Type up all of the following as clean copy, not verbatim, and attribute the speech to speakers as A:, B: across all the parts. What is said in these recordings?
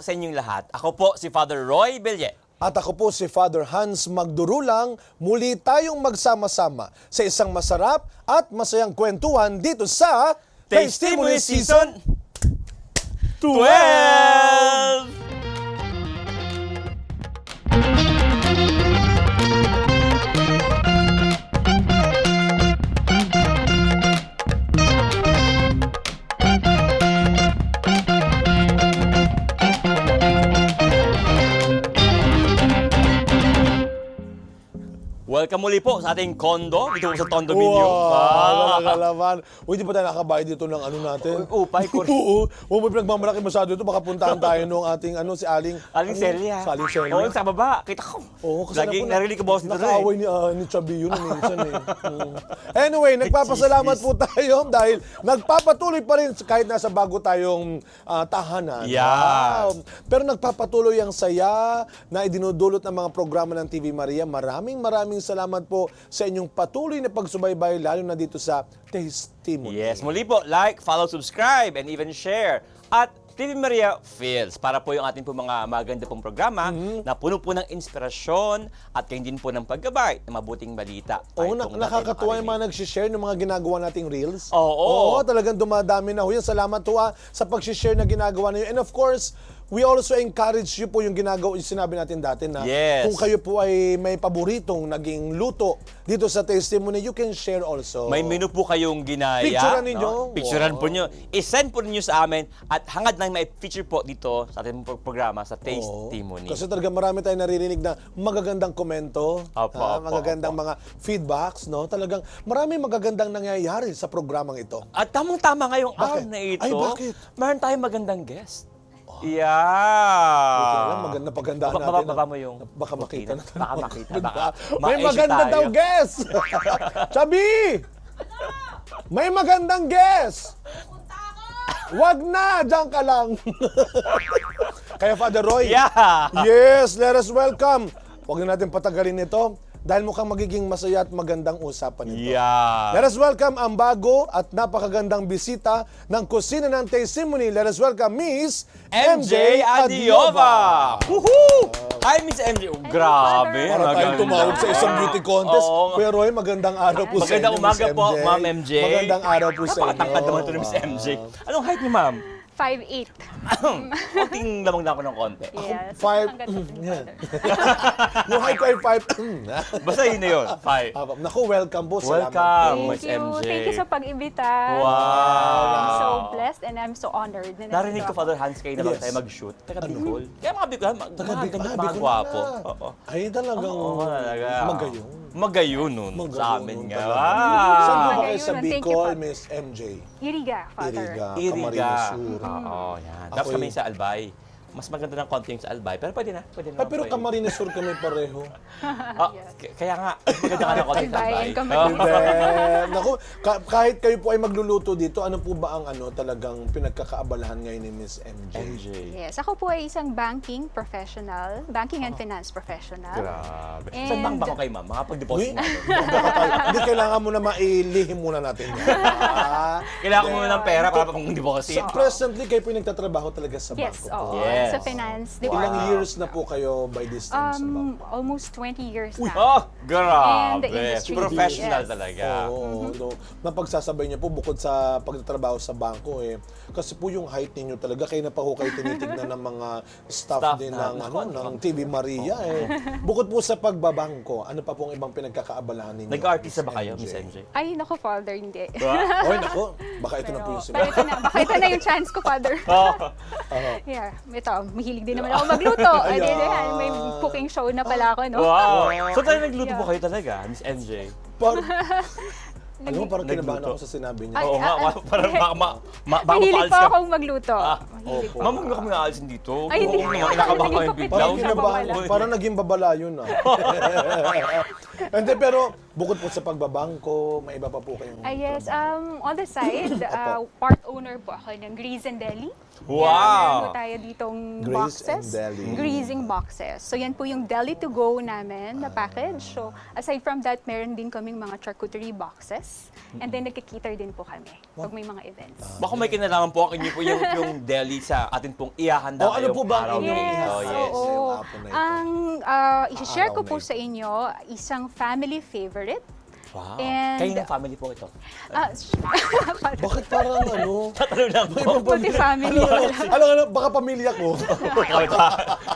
A: sa inyong lahat. Ako po si Father Roy Belye.
B: At ako po si Father Hans Magdurulang. Muli tayong magsama-sama sa isang masarap at masayang kwentuhan dito sa
A: Testimony Season 12! Welcome muli po sa ating condo, dito po sa condominium.
B: Talaga naman. Uy, di pa tayo nakabayad dito ng ano natin?
A: Upay ko.
B: Oo. Huwag mo pinagmamalaki masyado ito. Baka puntahan tayo nung ating, si Aling...
A: Aling Celia.
B: Sa Aling Celia.
A: Oo, sa baba. Kita ko.
B: Oo, kasi
A: Laging
B: na-
A: narinig ko boss dito
B: Nakaaway ni Chubby yun minsan eh. Anyway, nagpapasalamat po tayo dahil nagpapatuloy pa rin kahit nasa bago tayong tahanan.
A: Yeah.
B: Wow. Pero nagpapatuloy ang saya na idinudulot ng mga programa ng TV Maria. Maraming salamat po sa inyong patuloy na pagsubaybay lalo na dito sa Testimony.
A: Yes, muli po, like, follow, subscribe, and even share. At TV Maria Feels, para po yung ating po mga maganda pong programa na puno po ng inspirasyon at kayo din po ng paggabay ng mabuting balita.
B: Oo, nakakatuwa yung mga nag-share ng mga ginagawa nating reels.
A: Oo.
B: Talagang dumadami na ho yan. Salamat po sa pag-share na ginagawa niyo. And of course, we also encourage you po yung ginagawa, yung sinabi natin dati na
A: Yes.
B: kung kayo po ay may paboritong naging luto dito sa Testimony, you can share also.
A: May menu po kayong ginaya.
B: Picturean ninyo.
A: Picturean po
B: Wow.
A: nyo. I-send po ninyo sa amin at hangad na may feature po dito sa ating programa sa Testimony.
B: Kasi talaga marami tayong naririnig na magagandang komento,
A: Opo,
B: magagandang mga feedbacks, no? Talagang marami magagandang nangyayari sa programang ito.
A: At tamang-tama ngayong
B: Bakit?
A: araw na ito,
B: Ay, bakit?
A: meron tayong magandang guest.
B: Buti
A: Yeah.
B: lang, pagandaan
A: Baba-
B: natin.
A: baba mo yung
B: Baka makita na.
A: Baka makita. Baka
B: May
A: ma-issue
B: maganda
A: tayo.
B: daw guest! Chubby! May magandang guest! Wag na! Diyan ka lang! Kaya Father Roy,
A: Yeah.
B: yes, let us welcome. Huwag na natin patagalin ito dahil mukhang magiging masaya at magandang usapan ito.
A: Yeah.
B: Let us welcome ang bago at napakagandang bisita ng kusina ng Testimony. Let us welcome Miss
A: MJ Adiova! Woohoo! Hi, Miss MJ. Oh, grabe.
B: Para tayong tumawag sa isang beauty contest.
A: Oo.
B: Pero magandang araw po sa inyo,
A: Magandang umaga
B: Miss
A: po,
B: MJ.
A: Ma'am MJ.
B: Magandang araw po sa inyo.
A: Napakatangkad naman ito ni Miss MJ. Anong height niyo, ma'am?
C: 5'8".
A: Konting lamang na ako ng konti.
C: Yes.
B: Five-
C: Ang ganda po ni
B: Yeah.
C: Father.
B: Yung height ko ay 5.
A: Basta yun na yun. 5.
B: Naku, welcome po. Salamat
A: Welcome,
B: po.
A: Miss
C: Thank you.
A: MJ.
C: Thank you sa pag-imbita.
A: Wow.
C: I'm so blessed and I'm so honored. na
A: Narinig ko,
C: nandito
A: Father Hans, kayo naman
B: Yes.
A: tayo mag-shoot. Taga Bicol. Kaya mga Bicol,
B: Bicol
A: mga gwapo.
B: na.
A: Oo.
B: Ay, talagang
A: Oo, talaga.
B: magayon.
A: Magayon nun
B: Magayon
A: sa amin
B: nun
A: nga.
B: talaga.
A: Wow.
B: Saan po ba kayo
C: Magayon
B: sa
C: nun. Thank you,
B: Bicol,
C: Father.
B: Miss MJ?
C: Iriga, Father.
B: Iriga,
A: Iriga.
B: Camarines Sur.
A: Oo, yan.
B: Ako
A: Tapos kami
B: eh.
A: sa Albay. Mas maganda ng konti yung sa Albay. Pero pwede na. Pwede na.
B: Ay, pero Camarines Sur kami pareho.
A: Kaya nga, maganda ka ng konti sa
C: Albay
A: Albay.
C: and Camarines.
B: Hindi. Naku, kahit kayo po ay magluluto dito, ano po ba ang talagang pinagkakaabalahan ngayon ni Miss MJ?
A: MJ.
C: Yes, ako po ay isang banking professional, banking and finance professional.
A: Grabe.
C: And-
A: Saan bang bangko kayo, ma'am? Makapag-deposit
B: Uy,
A: natin.
B: hindi kailangan mo na mailihim muna natin yan.
A: Kailangan ko muna ng pera para pang deposit.
B: So, presently, kayo po yung nagtatrabaho talaga sa
C: Yes,
B: bangko po.
C: oo.
A: Yes.
C: Sa finance
B: Ilang
C: department.
B: years na po kayo by this time sa bangko?
C: Almost 20 years na.
A: Oh,
C: And
A: grabe.
C: the industry.
A: Professional
C: Yes.
A: talaga.
B: Oo, no. Napagsasabay niyo po bukod sa pagtatrabaho sa bangko kasi po yung height ninyo talaga kayo na pa ho kayo tinitignan ng mga staff
A: Staff
B: din
A: na-
B: ng
A: Naku,
B: ng TV Maria Bukod po sa pagbabangko, ano pa pong ibang pinagkakaabalahan ninyo?
A: Nag-artista ba kayo, Miss MJ?
C: Ay, naku, Father, hindi.
B: Oy, nako, baka ito na po yung
C: Pero baka ito na yung chance ko, Father. Yeah, ito, mahilig din naman ako magluto. Ay,
B: Ayan.
C: yan, may cooking show na pala ako, no?
A: Wow! So tayo nagluto po kayo talaga, Miss MJ?
B: Alam mo, parang kinabahan
A: Nagluto.
B: ako sa sinabi niya.
C: Ay,
A: Oo nga, parang baka
C: Mahilig
A: mapaalis
C: po
A: ka.
C: akong magluto. Mahilig po.
A: Ma'am, huwag kami aalisin dito.
C: Ay, hindi.
A: Oo naman, kinakabahan
C: Naging
A: kami
C: kapit
A: bigla.
B: Parang
C: Daw,
B: kinabahan,
C: wala.
B: parang naging babala yun Hindi, pero bukod po sa pagbabangko, may iba pa po kayong
C: Yes, on the side, part owner po ako ng Grease and Deli.
A: Wow!
C: Meron po tayo ditong
B: Grease
C: boxes.
B: and Deli.
C: Greasing boxes. So yan po yung deli to go namin na package. So aside from that, meron din kaming mga charcuterie boxes. events. And then nagkikater din po kami pag may mga events.
A: Baka may kinalaman po inyo po yung deli sa atin pong ihahanda
B: Oh, ano
A: ngayong
B: po ba ang
A: araw
B: inyong
A: na ito?
B: ihahanda?
A: Yes.
C: Oo.
B: Ngayong hapon na ito.
C: Ang isi-share ko
B: Araw
C: po
B: na ito.
C: sa inyo, isang family favorite.
A: Wow.
C: And-
A: Kayo ng family po ito.
B: Bakit parang ano?
A: Tatanong lang
B: May
A: po.
B: ibang
C: Buti family.
B: Alam, baka pamilya ko.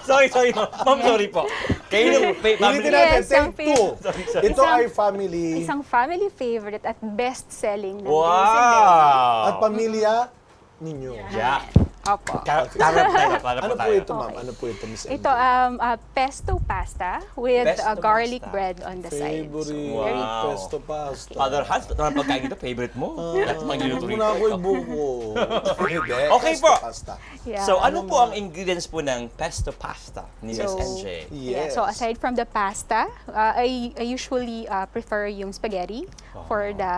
A: sorry. Ma'am, sorry po. Kayo ng family.
B: Ulitin natin,
C: Yes, ang
B: take two.
A: Sorry.
B: Ito ay family
C: Isang family favorite at best-selling ng
A: Wow!
B: at pamilya ninyo.
A: Yeah.
C: Opo.
A: Karap tayo.
B: Ano po ito, ma'am? Ano po ito, Miss
C: Ito,
B: MJ?
C: pesto pasta with
A: Pesto
C: garlic
A: pasta.
C: bread on the side.
B: Favorite.
C: very
A: Wow.
B: Pesto pasta.
A: Father Hans, ito naman pagkain ito, favorite mo. Lahat ng mga niluto
B: Huwag
A: rito.
B: mo na ako ibuko. Hindi,
A: Okay
B: pesto
A: po.
B: Pasta.
C: Yeah.
A: So, ano po ang ingredients po ng pesto pasta ni Miss
C: So,
A: NJ?
C: Yeah, so aside from the pasta, I usually prefer yung spaghetti for the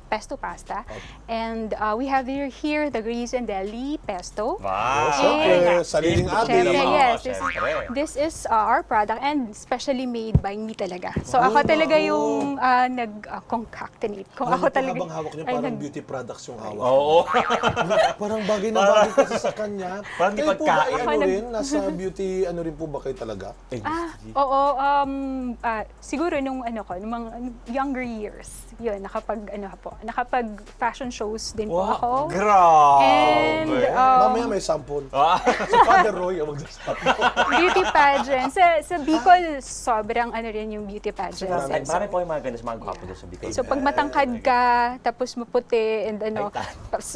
C: pesto pasta. And we have here the Gray's and Deli pesto.
A: Wow!
B: Siyempre, sariling atin.
C: Siyempre,
A: naman.
C: yes.
A: Siyempre.
C: This is our product and specially made by me talaga. So ako talaga yung nag-concoctinate. Kung ako talaga
B: Habang hawak niyo,
C: ay,
B: parang beauty products yung hawak.
A: Oo.
B: Parang bagay na bagay kasi sa kanya.
A: Parang di
B: Kayo po ba,
A: pagkain.
B: ano rin, nasa beauty, ano rin po ba kayo talaga?
C: Oo, siguro nung nung mga younger years, yun, nakapag fashion shows din po ako.
A: Grabe!
C: And
B: Mamaya may sample. Si Father Roy, ang magsasabi.
C: beauty pageant. Sa Bicol, sobrang rin yung beauty pageant.
A: Marami po yung mga ganda sa mga gwapo doon sa Bicol.
C: So pag matangkad ka, tapos maputi, and
A: Ay,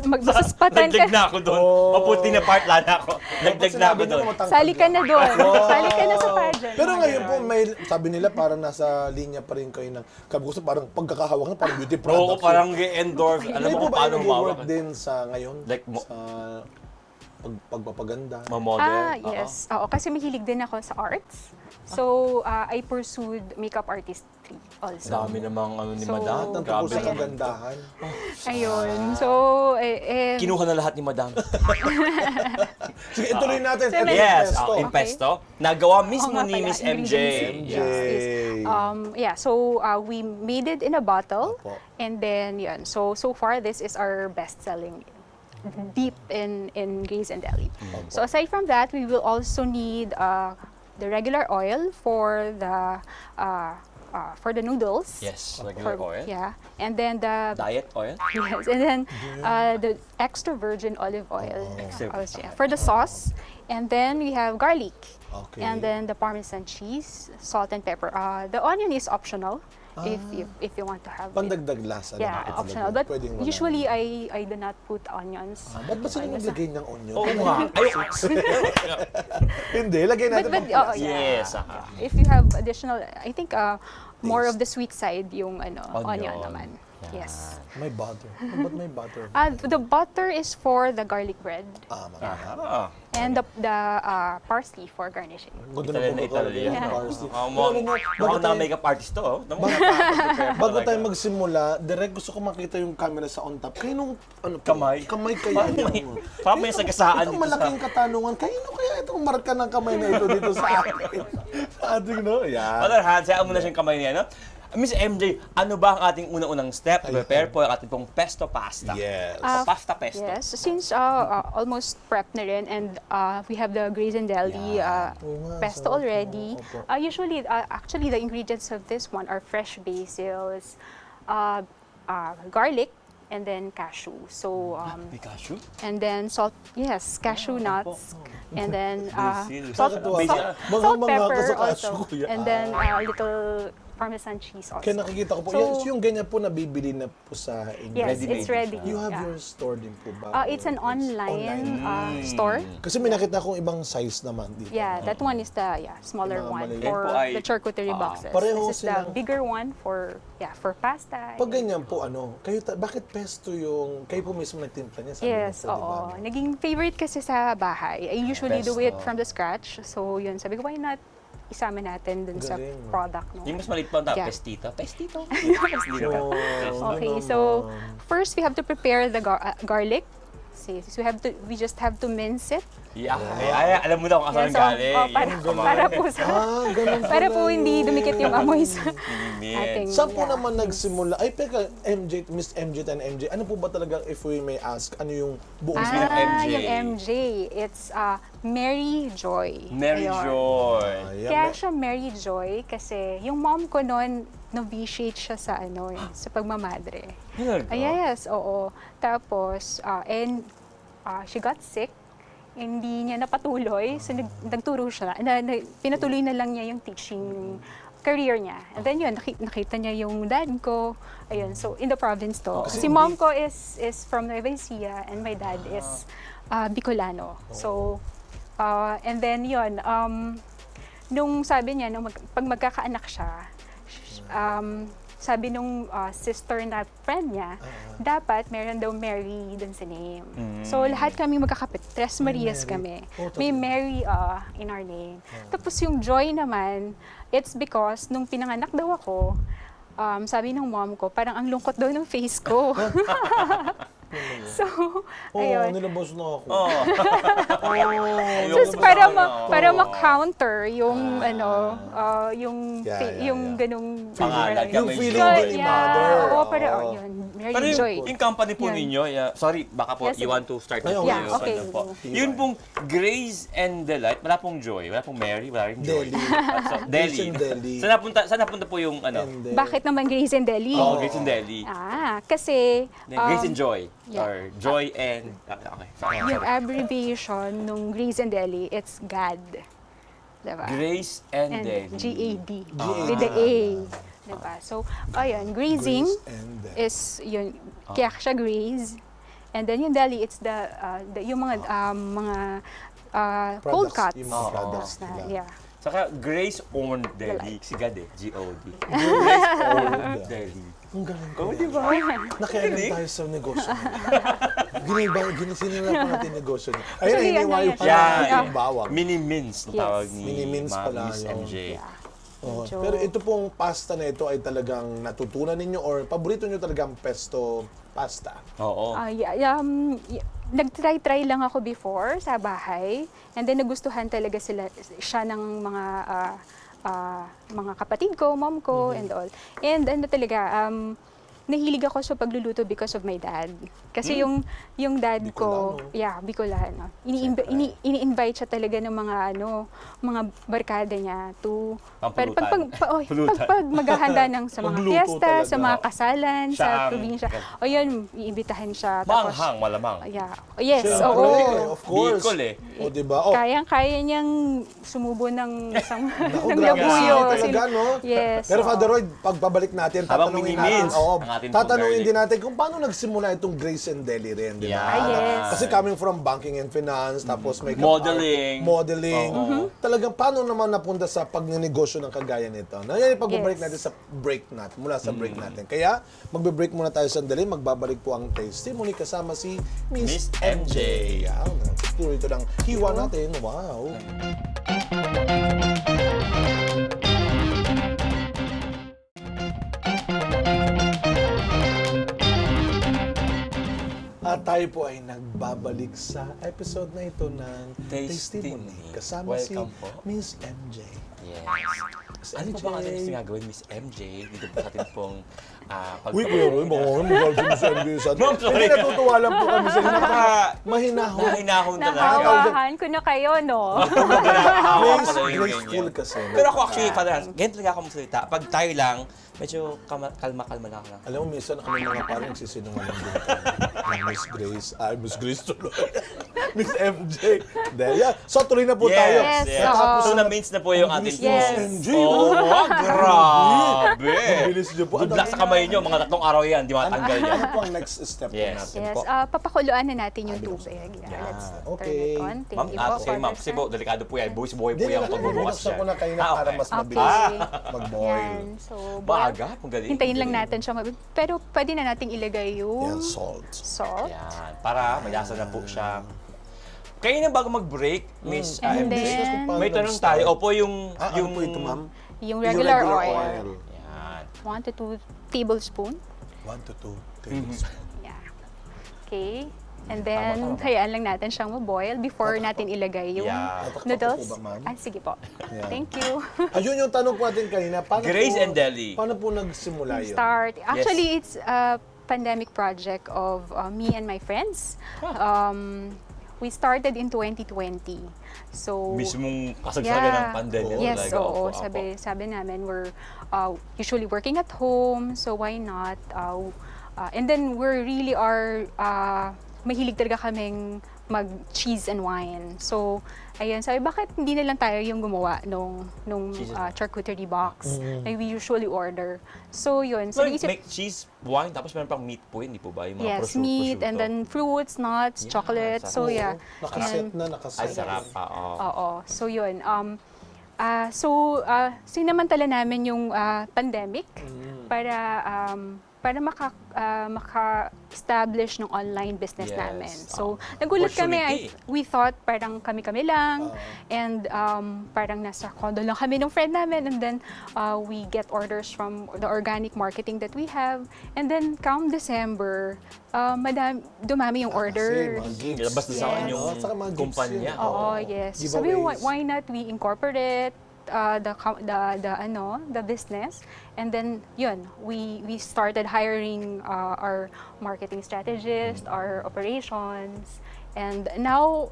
C: masaspatan ka,
A: Nagdag na ako doon. Maputi na part lang ako. Nagdag na ako doon.
C: sali ka na doon. Sali ka na sa pageant.
B: Pero ngayon po, may, sabi nila parang nasa linya pa rin kayo ng gusto parang pagkakahawak na parang beauty products.
A: Oo, parang endorph. Alam
B: Kayo
A: mo
B: po
A: kung
B: ba
A: paano
B: ay
A: mawak.
B: nag-work din sa ngayon?
A: Like,
B: sa pagpapaganda?
A: Mamodel.
C: Yes. Oo, kasi mahilig din ako sa arts. So, I pursued makeup artistry also.
A: Dami namang ni
C: So,
A: Madam.
B: Nang
A: Grabe
B: tapos sa
A: naman.
B: kagandahan.
C: Ayun. So,
A: Kinuha na lahat ni Madam.
B: Sige, ituloy natin.
C: So,
B: Ito
C: may-
B: yung
A: Yes,
B: pesto.
A: yung pesto. Nagawa mismo
C: nga
A: ni
C: pala,
A: Miss MJ.
C: ingredients.
B: Yay.
C: So we made it in a bottle,
B: Opo.
C: and then yun. So far, this is our best-selling deep in Gray's and Deli. So aside from that, we will also need the regular oil for the noodles.
A: Yes, regular
C: For-
A: oil.
C: Yeah, and then the
A: Diet oil.
C: yes, and then the extra virgin olive oil
A: Extra-
C: also, yeah, for the sauce. And then we have garlic.
B: Okay.
C: And then the Parmesan cheese, salt and pepper. The onion is optional if you want to have it.
B: Pandagdag lasa.
C: Yeah,
B: naman ito
C: optional.
B: talaga.
C: But
B: Pwedeng wala.
C: usually I do not put onions.
B: Ba't ba sila naglagay ng onion?
A: Oo nga.
B: Hindi, lagay natin
C: But
B: pang
C: oh, yeah.
A: Yes.
C: If you have additional, I think more of the sweet side yung onion
A: Onion.
C: naman. Yes.
B: May butter. Ba't may butter?
C: The butter is for the garlic bread
B: Maganda.
A: Ah.
C: and the parsley for garnishing.
B: Ganda
A: Italian
B: ng
A: na Italian.
B: pagkakalagay ng
C: Yeah.
B: parsley.
A: Mukhang na makeup artist to. Oh.
B: Bago tayo magsimula, direct gusto ko makita yung camera sa on top. Kanino, ano po?
A: Kamay?
B: Kamay kaya niya.
A: Parang may sagasaan
B: Itong
A: dito sa...
B: malaking katanungan, kanino kaya itong marka ng kamay na ito dito sa atin? Sa ating, no? Yan.
A: Father Hans, hayaan mo na siyang kamay niya, no? Miss MJ, ano ba ang ating unang-unang step to prepare po ang ating pong pesto pasta?
B: Yes.
A: O pasta pesto.
C: Yes, since almost prep na rin and we have the Gray's and Deli
B: Oo nga,
C: pesto
B: sarap.
C: already.
B: Opo.
C: Usually, actually, the ingredients of this one are fresh basils, garlic, and then cashew. So,
A: May cashew?
C: and then salt, yes, cashew nuts, and then
A: Basil.
C: salt,
B: Nakakatuwa. Mga
C: salt,
B: ka
C: pepper
B: sa
C: also,
B: cashew, kuya.
C: and then a little Parmesan cheese also.
B: Kaya nakikita ko po,
C: So-
B: yung ganyan po nabibili na po sa inyo.
C: Yes,
A: Ready-made
C: it's ready.
B: You have
C: Yeah.
B: your store din po ba?
C: It's an online store.
B: Kasi may nakita akong ibang size naman dito.
C: Yeah, that one is the smaller
B: Yung mga
C: one
B: maliliit.
C: for
A: Yan po ay-
C: the charcuterie boxes.
B: Pareho
C: This is the
B: silang-
C: bigger one for pasta.
B: Pag ganyan po, bakit pesto yung, kayo po mismo nagtimpla niya? Sabi
C: Yes,
B: niyo po, di ba?
C: oo. Naging favorite kasi sa bahay. I usually do it
B: Pesto.
C: from the scratch. So yun, sabi ko, why not isama natin dun sa
B: Galing.
C: product, no?
A: Yung mas maliit pa ang
C: Yeah.
A: pestito. Pestito.
B: So,
C: Okay,
B: ano
C: so
B: naman?
C: first we have to prepare the garlic. We just have to mince it.
A: Yeah. Ay, alam mo na kung asan
C: Yeah, so,
A: galing.
C: para po sa
B: Ganun
C: para
B: pala
C: po hindi
B: yun.
C: dumikit yung amoy sa
A: Minimit.
C: ating
B: Saan po
C: yeah,
B: naman
C: mince.
B: nagsimula? Ay, teka, Miss MJ and MJ, ano po ba talaga, if we may ask, ano yung buong
A: Sabihin ng MJ.
C: Yung MJ, it's Mary Joy.
A: Mary
C: Ayun.
A: Joy.
B: Ayan,
C: Kaya siya Mary Joy kasi yung mom ko noon, novitiate siya sa sa pagmamadre.
A: Talaga?
C: Yes, oo. Tapos, she got sick. Hindi niya napatuloy. So, nagturo siya. Pinatuloy na lang niya yung teaching career niya. And then yun, nakita niya yung dad ko. Ayun, so in the province to. Si mom ko is from Nueva Ecija and my dad is Bicolano. So, and then yun, nung sabi niya, pag magkakaanak siya, sabi nung sister na friend niya, dapat meron daw Mary dun sa name. So lahat kami magkakapit, Tres Marias kami. May Mary in our name. Tapos yung Joy naman, it's because nung pinanganak daw ako, sabi ng mom ko, parang ang lungkot daw ng face ko. So, ayun.
B: nilabas na ako.
C: Just para ma-counter yung yung
B: Yeah.
C: yung ganung
A: Pangalan ka,
B: Yung
A: may
B: feeling
A: Joy.
B: ni mother.
C: Oo, para yun. Mary
A: Pero
C: Joy.
A: yung company po
C: Yun.
A: ninyo, sorry, baka po
C: Yes,
A: you want to start
B: Ay,
A: with
B: okay.
A: yung
C: okay.
A: ano po. Yun pong Grace and Delight, wala pong Joy, wala pong Mary, wala rin Joy.
B: Deli.
A: Deli.
B: Grace and Deli.
A: Saan napunta po yung ano?
B: And then,
C: Bakit naman Grace and Deli?
A: Oh, Grace and Deli.
C: Kasi
A: Grace and Joy.
C: yeah.
A: Or Joy and... Okay. Sorry.
C: yung abbreviation nung Grace and Deli, it's GAD. Diba?
A: Grace and
C: And
A: Deli.
C: G-A-D. With the A. Diba? So, ayun, grazing
B: Grace and Deli.
C: is yun, kaya siya graze. And then yung deli, it's yung mga cold
B: Products,
C: cuts.
B: yung mga products
C: na,
B: nila.
C: yeah.
A: Saka Grace owned Deli. Si God eh. G-O-D.
B: Old.
A: Deli.
B: Ang galing ko.
A: Oh, di ba?
B: Nakialam tayo sa negosyo niya. Sinira pa natin yung negosyo niya. Ayun,
C: Actually,
B: hiniwayo
C: ano
B: pa
C: yan,
B: natin
A: yeah.
B: yung bawang.
A: Mini-mince na
C: Yes.
A: tawag ni
B: Mini-mince pala
A: Miss
B: yun.
A: MJ.
C: Yeah.
B: Oo.
C: Medyo-
B: Pero ito pong pasta na ito ay talagang natutunan ninyo or paborito nyo talagang pesto pasta?
A: Oo.
C: Nag-try lang ako before sa bahay. And then nagustuhan talaga siya ng mga kapatid ko, mom ko, and all. And ano talaga, nahilig ako sa pagluluto because of my dad. Kasi yung dad ko,
B: Bicolano.
C: Bicolano. Ini-invite siya talaga ng mga barkada niya to
A: Pampulutan. Pulutan.
C: pag maghahanda ng sa mga
B: Magluto
C: fiesta,
B: talaga.
C: sa mga kasalan,
A: Siya
C: sa
A: ang-
C: probinsya. O yun, iimbitahan siya.
A: Manghang, malamang.
C: Yeah. Yes,
B: Siyempre,
C: oo.
B: of course.
A: Bicol eh.
B: O, diba? Oh,
C: Kayang-kaya niyang sumubo ng isang
B: naku,
C: ng
B: grabe
C: labuyo.
B: talaga, no?
C: Yes.
B: Pero
C: oo.
B: Father Roy, pagbabalik natin,
A: Habang
B: tatanungin
A: mini-mince
B: natin,
A: ang ating
B: tatanungin
A: garlic.
B: din natin kung paano nagsimula itong Grace and Deli rin, di ba?
A: Yeah.
C: Yes.
B: Kasi coming from banking and finance, tapos may
A: Modeling.
B: modeling.
A: Oo.
B: Talagang paano naman napunta sa pagnenegosyo ng kagaya nito? Na yan yung pagbabalik
C: Yes.
B: natin sa break natin, mula sa break natin. Kaya, magbe-break muna tayo sandali, magbabalik po ang testimony kasama si Miss
A: Miss MJ.
B: Yan. Puro ito lang hiwa natin. Wow. At tayo po ay nagbabalik sa episode na ito ng
A: Testimony.
B: Testimony. Kasama
A: Welcome
B: si
A: po.
B: Miss MJ.
A: Yes.
B: Miss
A: Ano
B: MJ.
A: po ba kasi gusto nga gawin, Miss MJ? Dito po sa atin pong
B: Uy, Kuya Roy, baka kami magalit si Miss MJ sa atin.
A: No, sorry.
B: Hindi, natutuwa lang po kami sa inyo.
A: Naka-
B: Mahinahon.
A: Nahinahon talaga.
C: Nahawahan ko na kayo, no?
B: Graceful kasi.
A: Pero ako actually, Father Hans, ganyan talaga ako magsalita. Pag tayo lang, medyo kalma-kalma lang ako.
B: Alam mo, minsan kami mga parang nagsisinungaling din kami. Miss Grace. Ay, Miss Grace tuloy. Miss MJ. Dahil, yeah. So, tuloy na po tayo.
C: Yes,
A: yes.
C: oo.
A: So, na-mince na po yung ating
C: Yes.
A: po.
B: MJ,
A: Oo, grabe.
B: Ang bilis niyo po.
A: Good luck sa kamay niyo, mga 3 araw yan, di matanggal yan.
B: Ano po ang next step po
A: Yes.
B: natin
C: Yes,
B: po?
C: papakuluan na natin yung tubig. Yeah, let's
B: Okay.
C: turn it on. Thank
A: Ma'am,
C: you
A: at
C: po,
A: sige ma'am,
C: Father
A: kasi po,
C: Sam.
A: delikado po yan. Buwis buhay po
B: Hindi,
A: yan kapag bubukas
B: binuksan
A: siya.
B: ko na kanina para mas
C: Okay.
B: mabilis mag-boil.
C: Yan. So,
A: Maaga, ang galing.
C: hintayin lang natin siya. Pero pwede na nating ilagay yung
B: Yan, salt.
C: salt.
A: Yan, para mayasa na po siya. Kaya na bago mag-break, Miss
C: And
A: MJ,
C: then-
A: may tanong tayo. Opo, yung...
B: Ano po ito, ma'am?
C: Yung regular oil.
A: Yan.
C: 1 to 2 tablespoon.
B: 1 to 2 tablespoons.
C: Yeah. Okay. And then,
A: Tama.
C: hayaan lang natin siyang maboil before natin ilagay yung
A: Yeah.
C: noodles.
B: po ba, ma'am?
C: Ah, sige po.
B: Yeah.
C: Thank you.
B: Ayun yung tanong ko natin kanina. Paano
A: Grace
B: po,
A: and Deli.
B: Paano po nagsimula yun?
C: Start. Actually, it's a pandemic project of me and my friends. We started in 2020. So,
A: Mismong kasagsagan ng pandemya.
C: Yes,
A: talaga.
C: oo.
A: Opo,
C: Sabi namin, we're usually working at home, so why not? And then we really are, mahilig talaga kaming mag-cheese and wine. So, ayun, sabi, bakit hindi na lang tayo yung gumawa nung
A: Cheese and wine.
C: charcuterie box na we usually order. So, yun.
A: So,
C: So, naisip,
A: make cheese, wine, tapos meron pang meat po yun, di po ba? Yung mga
C: yes,
A: prosciutto.
C: meat, and then fruits, nuts,
A: Yeah,
C: chocolate.
A: sarap.
C: So, yeah.
B: Nakaset
C: Yan.
B: na,
A: Ay,
B: nakaset.
A: sarap. Oo.
C: Oo. So, yun. Sinamantala namin yung pandemic para maka-establish ng online business
A: Yes.
C: namin. So, nagulat kami.
A: Opportunity.
C: We thought parang kami-kami lang and parang nasa condo lang kami ng friend namin, and then we get orders from the organic marketing that we have, and then come December, dumami yung
B: Kasi
C: order.
B: mga gigs.
A: Basta sa
C: Yes.
A: yung
B: Saka mga gigs
A: kumpanya.
B: yun.
C: Oo, yes. Sabi,
B: Giveaways.
C: why not we incorporate the business, and then yun, we started hiring our marketing strategist, our operations, and now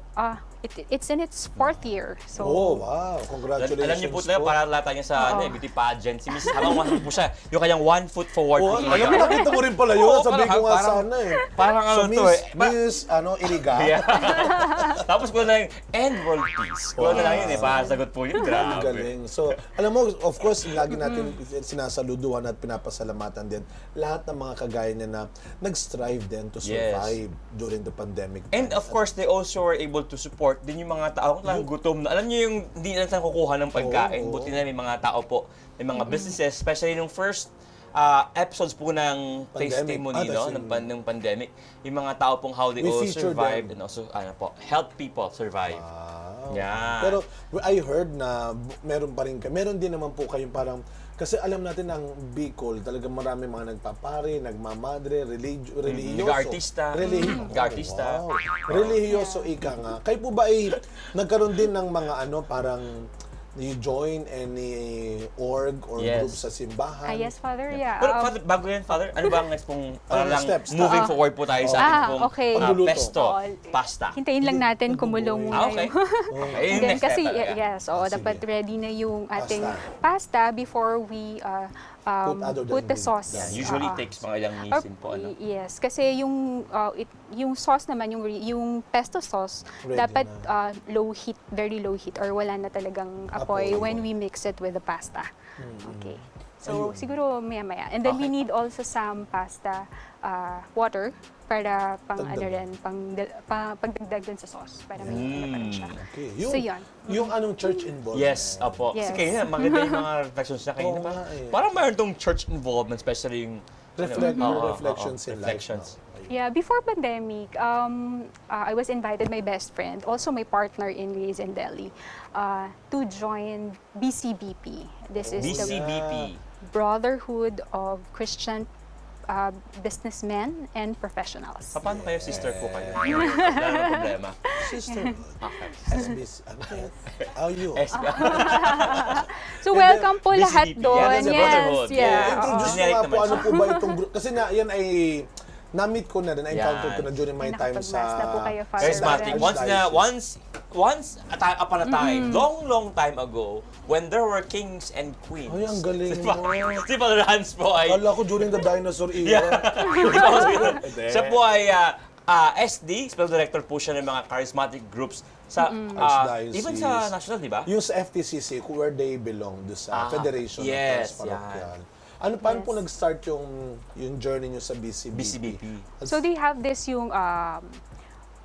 C: it's in its 4th year. So
B: Oh, wow. Congratulations
A: Alam niyo po talaga, para lata niya sa beauty pageant. Si Mrs. Habang po siya, yung kanyang 1 foot forward.
B: Oh,
A: po
B: alam mo,
A: talaga.
B: nakita mo rin pala yun.
A: Oo,
B: Sabi ko nga
A: parang-
B: sana eh.
A: Parang ano
B: So,
A: to eh.
B: Miss, Iriga.
A: Yeah. Tapos ko na yung and world peace. Ko na lang yun eh, para sagot po yun.
B: Ang
A: Grabe.
B: galing. So, alam mo, of course, lagi natin sinasaluduhan at pinapasalamatan din lahat ng mga kagaya niya na nag-strive din to survive during the pandemic.
A: And of course, they also were able to support din yung mga tao lang gutom na. Alam niyo yung hindi na tayo kukuha ng pagkain.
B: Oo.
A: Buti na may mga tao po, may mga businesses, especially nung first episodes po ng testimony ng pandemic, yung mga tao pong how they
B: We
A: all
B: featured
A: survived
B: them.
A: and also help people survive.
B: Wow.
A: Yeah.
B: Pero I heard na meron pa rin meron din naman po kayong parang, kasi alam natin ang Bicol, talagang marami mga nagpapare, nagmamadre, religyoso.
A: Nag-artista. Nag-artista.
B: Wow. Religyoso ika nga. Kayo po ba ay nagkaroon din ng mga parang you join any org or
A: Yes.
B: group sa simbahan?
C: yes, Father, yeah.
A: Pero Father, bago yan, Father, ano ba ang next pong parang
B: steps?
A: moving forward po tayo sa ating pong
C: okay.
B: Pagluluto.
A: pesto,
C: Oo.
A: pasta?
C: Hintayin lang natin kumulong muna
A: Okay.
C: yung
A: Okay,
C: And
A: yung
C: then,
A: next
C: kasi,
A: step talaga.
C: yes, dapat
B: sige.
C: ready na yung ating pasta before we
B: other
C: put the
B: than
C: sauce.
A: Yeah, usually it takes mga ilang minutes po. Ano?
C: Yes, kasi yung sauce naman, yung pesto sauce,
B: Ready
C: dapat
B: na.
C: low heat, very low heat, or wala na talagang apoy
B: Apoy.
C: when we mix it with the pasta. Okay. So,
B: Ayun.
C: siguro maya-maya. And then we need also some pasta water para pang ano
B: Dagdag.
C: rin, pagdagdag dun sa sauce para may ano pa rin siya.
B: Okay.
C: So, yun.
B: Yung anong church involved?
A: Yes, apo.
C: Yes.
A: Kasi kayo na, maganda yung mga reflections niya kayo.
B: Oo nga eh.
A: Parang mayroon tong church involvement, especially yung
B: Reflections in life.
A: reflections.
B: No?
C: Yeah, before pandemic, I was invited my best friend, also my partner in Grace and Deli, to join BCBP. This is the
A: BCBP.
C: Brotherhood of Christian Businessmen and Professionals.
A: Paano kayo sister po kayo? Wala na problema.
B: Sister.
A: Okay.
B: SBC. How you?
C: So welcome po
A: BCBP.
C: lahat
A: Yeah,
C: doon.
A: that's a brotherhood.
C: Yes, yeah.
B: Introduce mo
A: Generic
B: nga po,
A: naman
B: ano
A: siya.
B: po ba itong group? Kasi yan ay na-meet ko na rin, na-encounter
A: Yan.
B: ko na during my
C: Ay,
B: time
C: nakapag-mass
B: sa...
C: na po kayo, Father
A: Charismatic.
C: Lawrence.
A: Once upon a time, long time ago, when there were kings and queens.
B: Ay, ang galing mo.
A: Si Father Hans po ay...
B: Kala ko during the dinosaur
A: Yeah.
B: era.
A: Siya po ay SD, spell director po siya ng mga charismatic groups sa
B: Archdiocese.
A: even sa national, di ba?
B: Yung sa FTCC, where they belong, do sa Federation
A: yes,
B: of Transparochial. Ano, paano po nag-start yung journey nyo sa BCBP?
A: BCBP.
C: So they have this yung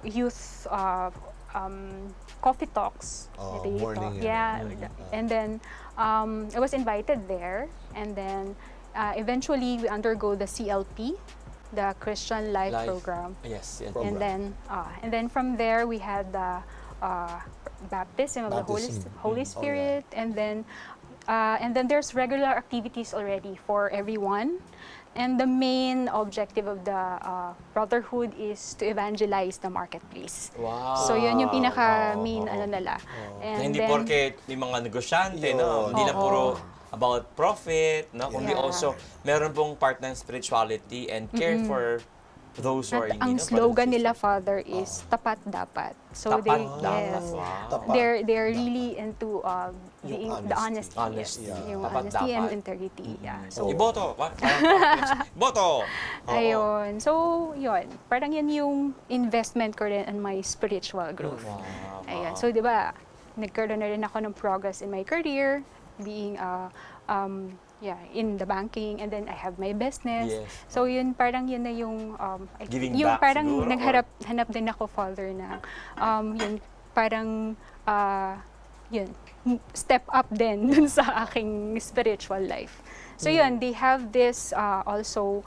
C: youth coffee talks.
B: Oh,
C: They
B: morning
C: talk. Yeah. And then I was invited there, and then eventually we undergo the CLP, the Christian Life Program.
A: Yes. Yes.
C: And then from there we had the baptism of the
B: Baptism.
C: Holy Spirit, and then And then there's regular activities already for everyone. And the main objective of the Brotherhood is to evangelize the marketplace.
A: Wow.
C: So yun yung pinaka-main nila.
A: Na
C: And
A: hindi
C: then,
A: porke may mga negosyante, no?
B: Yun.
A: Hindi lang
C: Oo.
A: puro about profit, no? Kundi
C: Yeah.
A: also, meron pong part ng spirituality and care for those who are in need.
C: ang
A: no?
C: slogan
A: Brothers and
C: nila,
A: sisters.
C: Father, is tapat dapat. So
A: Tapat
C: they,
A: dapat.
C: yes,
A: Wow.
B: Tapat.
C: they're really into
B: Yung
C: the
B: honesty.
C: honesty.
A: Honesty.
C: Yes.
A: Yeah.
C: Yung
A: Tapat
C: honesty and
A: dapat.
C: integrity. Yeah.
A: So,
C: So,
A: iboto. Iboto! Oo.
C: ayun. So, yun. Parang yan yung investment ko rin in my spiritual growth.
A: Wow.
C: Ayun. So, di ba, nagkaroon na rin ako ng progress in my career, being in the banking, and then I have my business.
A: Yes.
C: So, yun, parang yun na yung,
A: Giving
C: yung
A: back
C: parang
A: siguro,
C: hanap din ako, Father, na, yun, parang, yun, step up din dun sa aking spiritual life. So yun, they have this also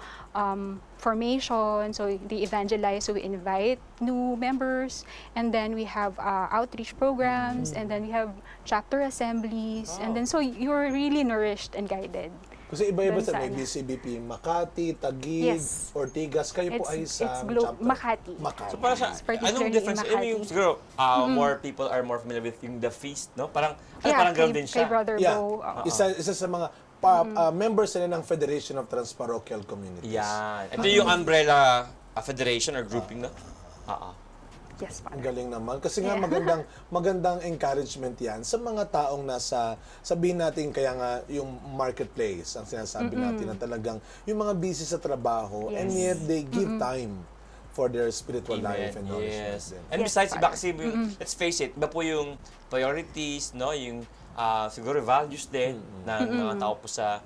C: formation, so they evangelize, so we invite new members, and then we have outreach programs, and then we have chapter assemblies, and then so you're really nourished and guided.
B: Kasi iba-iba
C: Doon
B: sa
C: sa
B: may
C: ano.
B: BCBP, Makati, Taguig,
C: Yes.
B: Ortigas. Kayo po ay sa chapter.
C: Makati.
B: Makati.
A: So para sa,
C: Particularly
A: anong difference?
C: in Makati.
A: Yung siguro, more people are more familiar with yung the feast, no? Parang,
C: Yeah,
A: parang gano'n din
C: kay
A: siya.
C: Brother
B: Yeah.
C: Bo.
B: Isa sa mga members sila ng Federation of Transparochial Communities.
A: Yan. Ito yung umbrella federation or grouping, no?
C: Yes,
B: Ang
C: Father.
B: galing naman. Kasi nga
C: Yeah.
B: magandang encouragement yan sa mga taong nasa, sabihin natin kaya nga yung marketplace, ang sinasabi natin na talagang yung mga busy sa trabaho and
C: Yes.
B: yet they give time for their spiritual
A: Amen.
B: life and nourishment
A: Yes.
B: din.
A: And
C: Yes,
A: besides, iba
C: Father.
A: kasi, let's face it, iba po yung priorities, no? Yung siguro values din ng mga tao po sa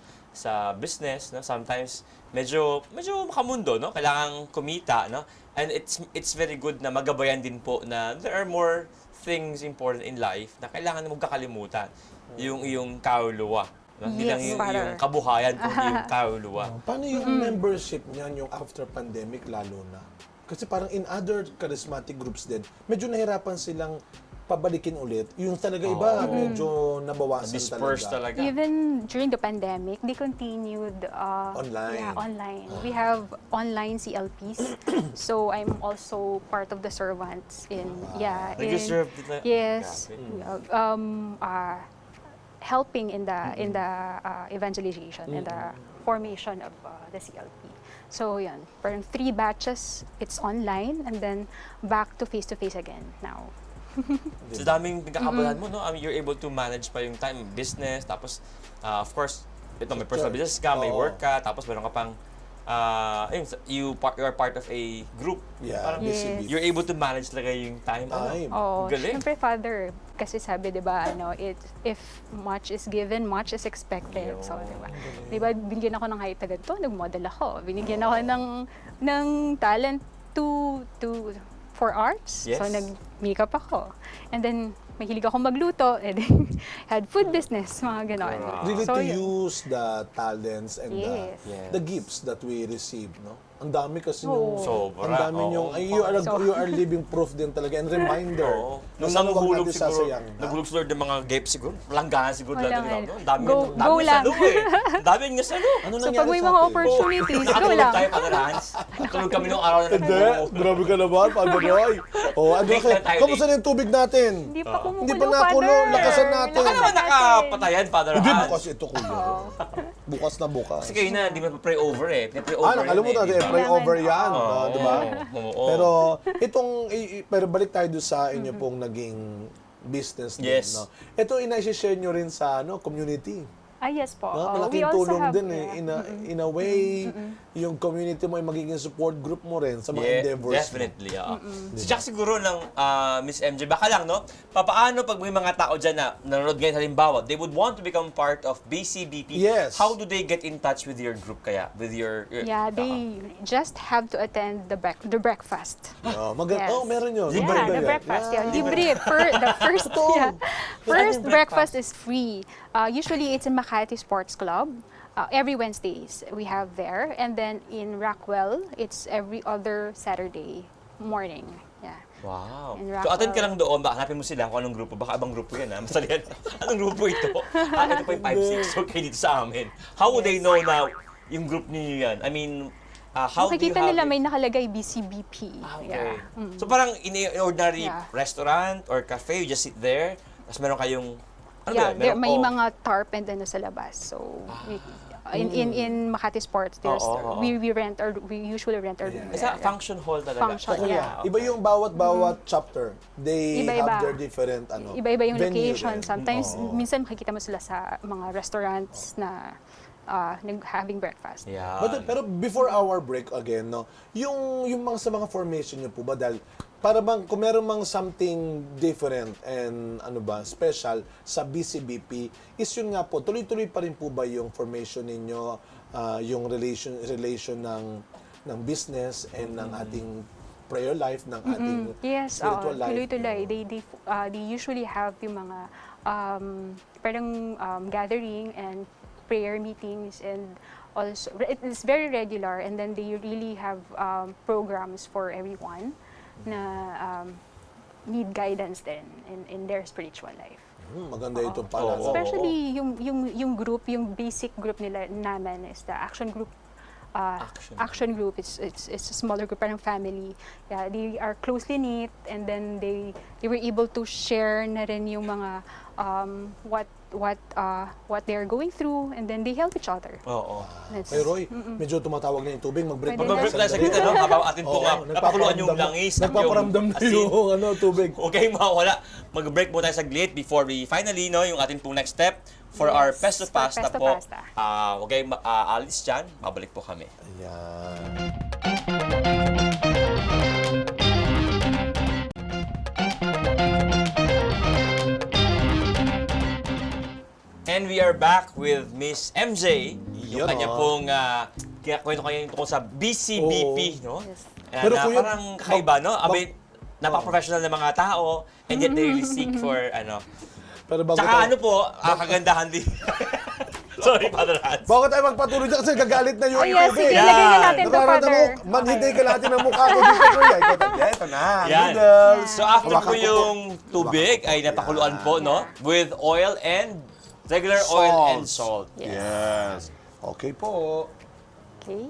A: business, no? Sometimes medyo makamundo, no? Kailangan kumita, no? And it's very good na magabayan din po na there are more things important in life na kailangan mo kakalimutan. Yung kaluluwa. No? Hindi lang
C: Yes,
A: yung
C: Father.
A: kabuhayan, kundi yung kaluluwa.
B: Paano yung membership niyan yung after pandemic lalo na? Kasi parang in other charismatic groups din, medyo nahirapan silang pabalikin ulit. Yung talaga iba, medyo nabawasan
A: Dispersed
B: talaga.
A: talaga.
C: Even during the pandemic, they continued
B: Online.
C: Yeah, online. We have online CLPs. So I'm also part of the servants in
A: Nag-serve din na-
C: yes,
A: Grabe.
C: helping in the evangelization and the formation of the CLP. So yan, parang 3 batches, it's online, and then back to face again now.
A: Sa daming pinagkakabalan mo, no? You're able to manage pa yung time, business, tapos, of course, ito, may personal business ka, may
B: Oo.
A: work ka, tapos meron ka pang, you are part of a group.
B: Yeah,
A: Parang
B: BCB.
A: you're able to manage talaga yung time.
B: Time.
C: Oh,
A: Galing.
C: syempre, Father, kasi sabi, di ba, if much is given, much is expected. So, di ba, binigyan ako ng height agad to, nag-model ako. Binigyan ako ng talent for arts.
A: Yes.
C: So, nag-makeup ako. And then, mahilig ako magluto. And then, had food business, mga ganon.
B: Really
C: So,
B: to
C: yun.
B: use the talents and
C: Yes.
B: the gifts that we receive, no? Ang dami kasi
C: Oo.
A: Sobra.
B: ang dami
A: Oo.
B: you
C: So-
B: are living proof din talaga and reminder.
A: Oo. Nung
B: Sana wag
A: nahuhulog
B: natin
A: siguro,
B: sasayang, ha?
A: naghulog siguro ng mga gapes siguro, langgahan siguro
C: Walang
A: natin.
C: ano.
A: No? Ang dami
C: Go
A: dami
C: lang.
A: salo eh. Ang dami nga salo.
B: Ano
C: So,
B: nangyari
C: pag may
B: sa
C: mga
B: atin?
C: opportunities, go
A: Nakatulog
C: lang.
A: tayo, Father Hans. Nakatulog kami nung araw na
B: Hindi, grabe ka naman, Father Roy. Oh, ano
A: Late lang tayo,
B: kamusta na yung tubig natin?
C: Hindi pa kumukulo,
B: Hindi pa nakulo,
C: Father.
B: lakasan natin.
A: Baka naman nakapatayan, Father
B: Hindi,
A: Hans.
B: bukas ito, kuya. Bukas na bukas.
A: Kasi kayo na, di ba pray over eh. Pray over
B: Nakalimutan natin, pray
C: Kailangan,
B: over yan,
A: Oo.
B: di ba?
A: Oo.
B: Pero pero balik tayo doon sa inyo pong naging business din,
A: Yes.
B: no? Ito ina-share nyo rin sa community.
C: Yes po.
B: No?
C: We
B: Malaking
C: also
B: tulong
C: have,
B: din eh. In a way, yung community mo ay magiging support group mo rin sa mga endeavors mo.
A: Definitely. Si Jack siguro ng Miss MJ, baka lang, no? Papaano pag may mga tao dyan na nanonood ngayon, halimbawa, they would want to become part of BCBP.
B: Yes.
A: How do they get in touch with your group kaya? With your...
C: Yeah, they just have to attend the breakfast.
B: Yes. Meron yun.
C: Yeah,
B: Libre ba
C: the
B: yan?
C: breakfast. Yeah,
B: Yeah.
C: libre. First
A: Anong
C: breakfast is free. Usually it's in Makati Sports Club. Every Wednesdays we have there, and then in Rockwell it's every other Saturday morning. Yeah.
A: Wow.
C: And
A: So, attend ka
C: raffle.
A: lang doon, baka hanapin mo sila kung anong grupo. Baka abang grupo yan, ha? Masalihan. Anong grupo ito? Ito po yung 5-6. Okay, dito sa amin. How would they know na yung group niyo yan? I mean, how do you
C: Makikita
A: have
C: nila
A: it?
C: may nakalagay BCBP.
A: Okay.
C: Yeah.
A: So, parang in ordinary
C: Yeah.
A: restaurant or cafe, you just sit there, tapos meron kayong, ano
C: Yeah,
A: ba yun?
C: may mga tarp and ano sa labas. So, in Makati Sports, there's
A: Oo.
C: we usually rent our room
A: It's
C: there.
A: a function hall talaga.
C: Function,
B: Kaya,
C: yeah.
B: iba yung bawat chapter. They
C: Iba-iba.
B: have their different
C: Iba-iba yung
B: venue
C: location.
B: rin.
C: Sometimes,
B: Oo.
C: minsan makikita mo sila sa mga restaurants na having breakfast.
A: Yeah.
B: Pero before our break again, no, yung mga sa mga formation niyo po ba, dahil para bang kung meron mang something different and ano ba, special sa BCBP, is yun nga po, tuloy-tuloy pa rin po ba yung formation ninyo, yung relation ng business and ng ating prayer life, ng ating
C: Yes,
B: spiritual life?
C: tuloy-tuloy. They usually have yung mga parang gathering and prayer meetings, and also it is very regular, and then they really have programs for everyone na need guidance din in their spiritual life.
B: Maganda itong paalala.
A: Oo.
C: Especially yung group, yung basic group nila namin is the action group. Action group, it's a smaller group, parang family. Yeah, they are closely knit, and then they were able to share na rin yung mga what they're going through, and then they help each other.
A: Oo.
C: That's-
B: Hey Roy, medyo tumatawag na yung tubig. Mag-break
C: Pwede
B: muna
A: Mag-break
C: na.
A: tayo sa gitna, no? Habang atin po
B: Oo,
A: nga, napakuluan yung
B: nagpaparamdam
A: langis.
B: Nagpaparamdam na
A: asin.
B: yung tubig.
A: Okay, mawala. Mag-break muna tayo saglit before we finally, no, yung ating pong next step for our
C: Yes,
A: pesto
C: for
A: pasta
C: pesto
A: po.
C: pasta.
A: Okay, alis dyan, babalik po kami.
B: Ayan.
A: And we are back with Miss MJ. Yung
B: Yun,
A: kanya
B: oh.
A: pong kwento kanya tungkol sa BCBP, no?
C: Yes.
B: Pero
A: Na
B: kuya,
A: parang kakaiba, no? Abay, napaka-professional ng mga tao, and yet they really seek for, ano.
B: Pero bago
A: Tsaka ano po, kagandahan din. Sorry, Father Hans.
B: Bago tayo magpatuloy dyan kasi gagalit na yung
C: Oh, yes,
B: tubig.
C: sige, lagay na natin to,
B: Nararamdaman
C: Father.
B: mo, manhiday ka natin ang mukha ko dito, kuya. Ito na,
A: Yan.
B: noodles.
A: So after
B: Hawakan
A: po
B: ko
A: yung tubig ay napakuluan po, no? With oil and regular oil and salt.
B: Yes. Okay po.
C: Okay.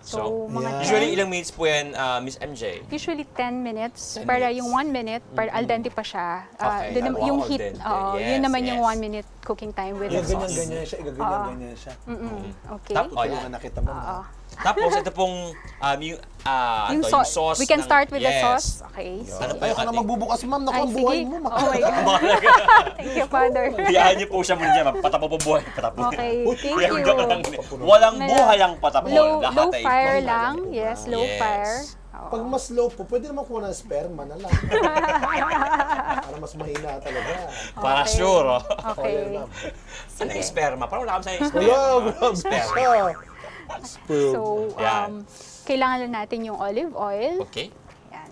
A: So,
C: So, mga
A: usually
C: 10
A: ilang minutes po yan, Miss MJ?
C: Usually 10 minutes.
A: 10
C: para
A: minutes.
C: yung 1 minute, para al dente pa siya.
A: Okay.
C: Doon naman-
A: Wow,
C: yung
A: al
C: heat,
A: dente.
C: yun
A: Yes,
C: naman yung
A: yes.
C: 1 minute cooking time with
B: Yung
C: the sauce.
B: ganyan-ganyan siya, ganyan-ganyan siya.
C: Okay.
A: Tap- Oh,
B: Kaya
A: yan.
B: nga nakita mo.
C: Oo.
A: Tapos ito pong yung sauce.
C: We can start with the
A: yes.
C: sauce. Okay.
A: Ano pa
B: Ayaw
A: yung
B: ka na
A: ating...
B: magbubukas, ma'am. Naku,
C: Ay,
B: ang buhay
C: sige.
B: mo.
C: Oh my God. Thank you, Father.
A: Diyahan niyo po siya muna dyan. Patapo po buhay. Patapo.
C: Okay, thank
A: Yan, joke lang.
C: you.
A: Walang
C: May-
A: buhay ang patapo.
C: Low
A: Lahat ay-
C: fire lang. Yes, low
A: Yes.
C: fire. Oo.
B: Pag mas low po, pwede naman kuha ng sperma na lang. Para mas mahina talaga.
A: Para
C: Okay.
A: sure, oh.
C: Okay.
B: Ayan, ma'am.
A: Ano yung sperma? Parang wala kami sa yung
B: Wala,
A: sperma.
B: grabe
A: Sperma.
B: siya. Spill.
C: So,
A: Yan.
C: kailangan lang natin yung olive oil.
A: Okay.
C: Yan.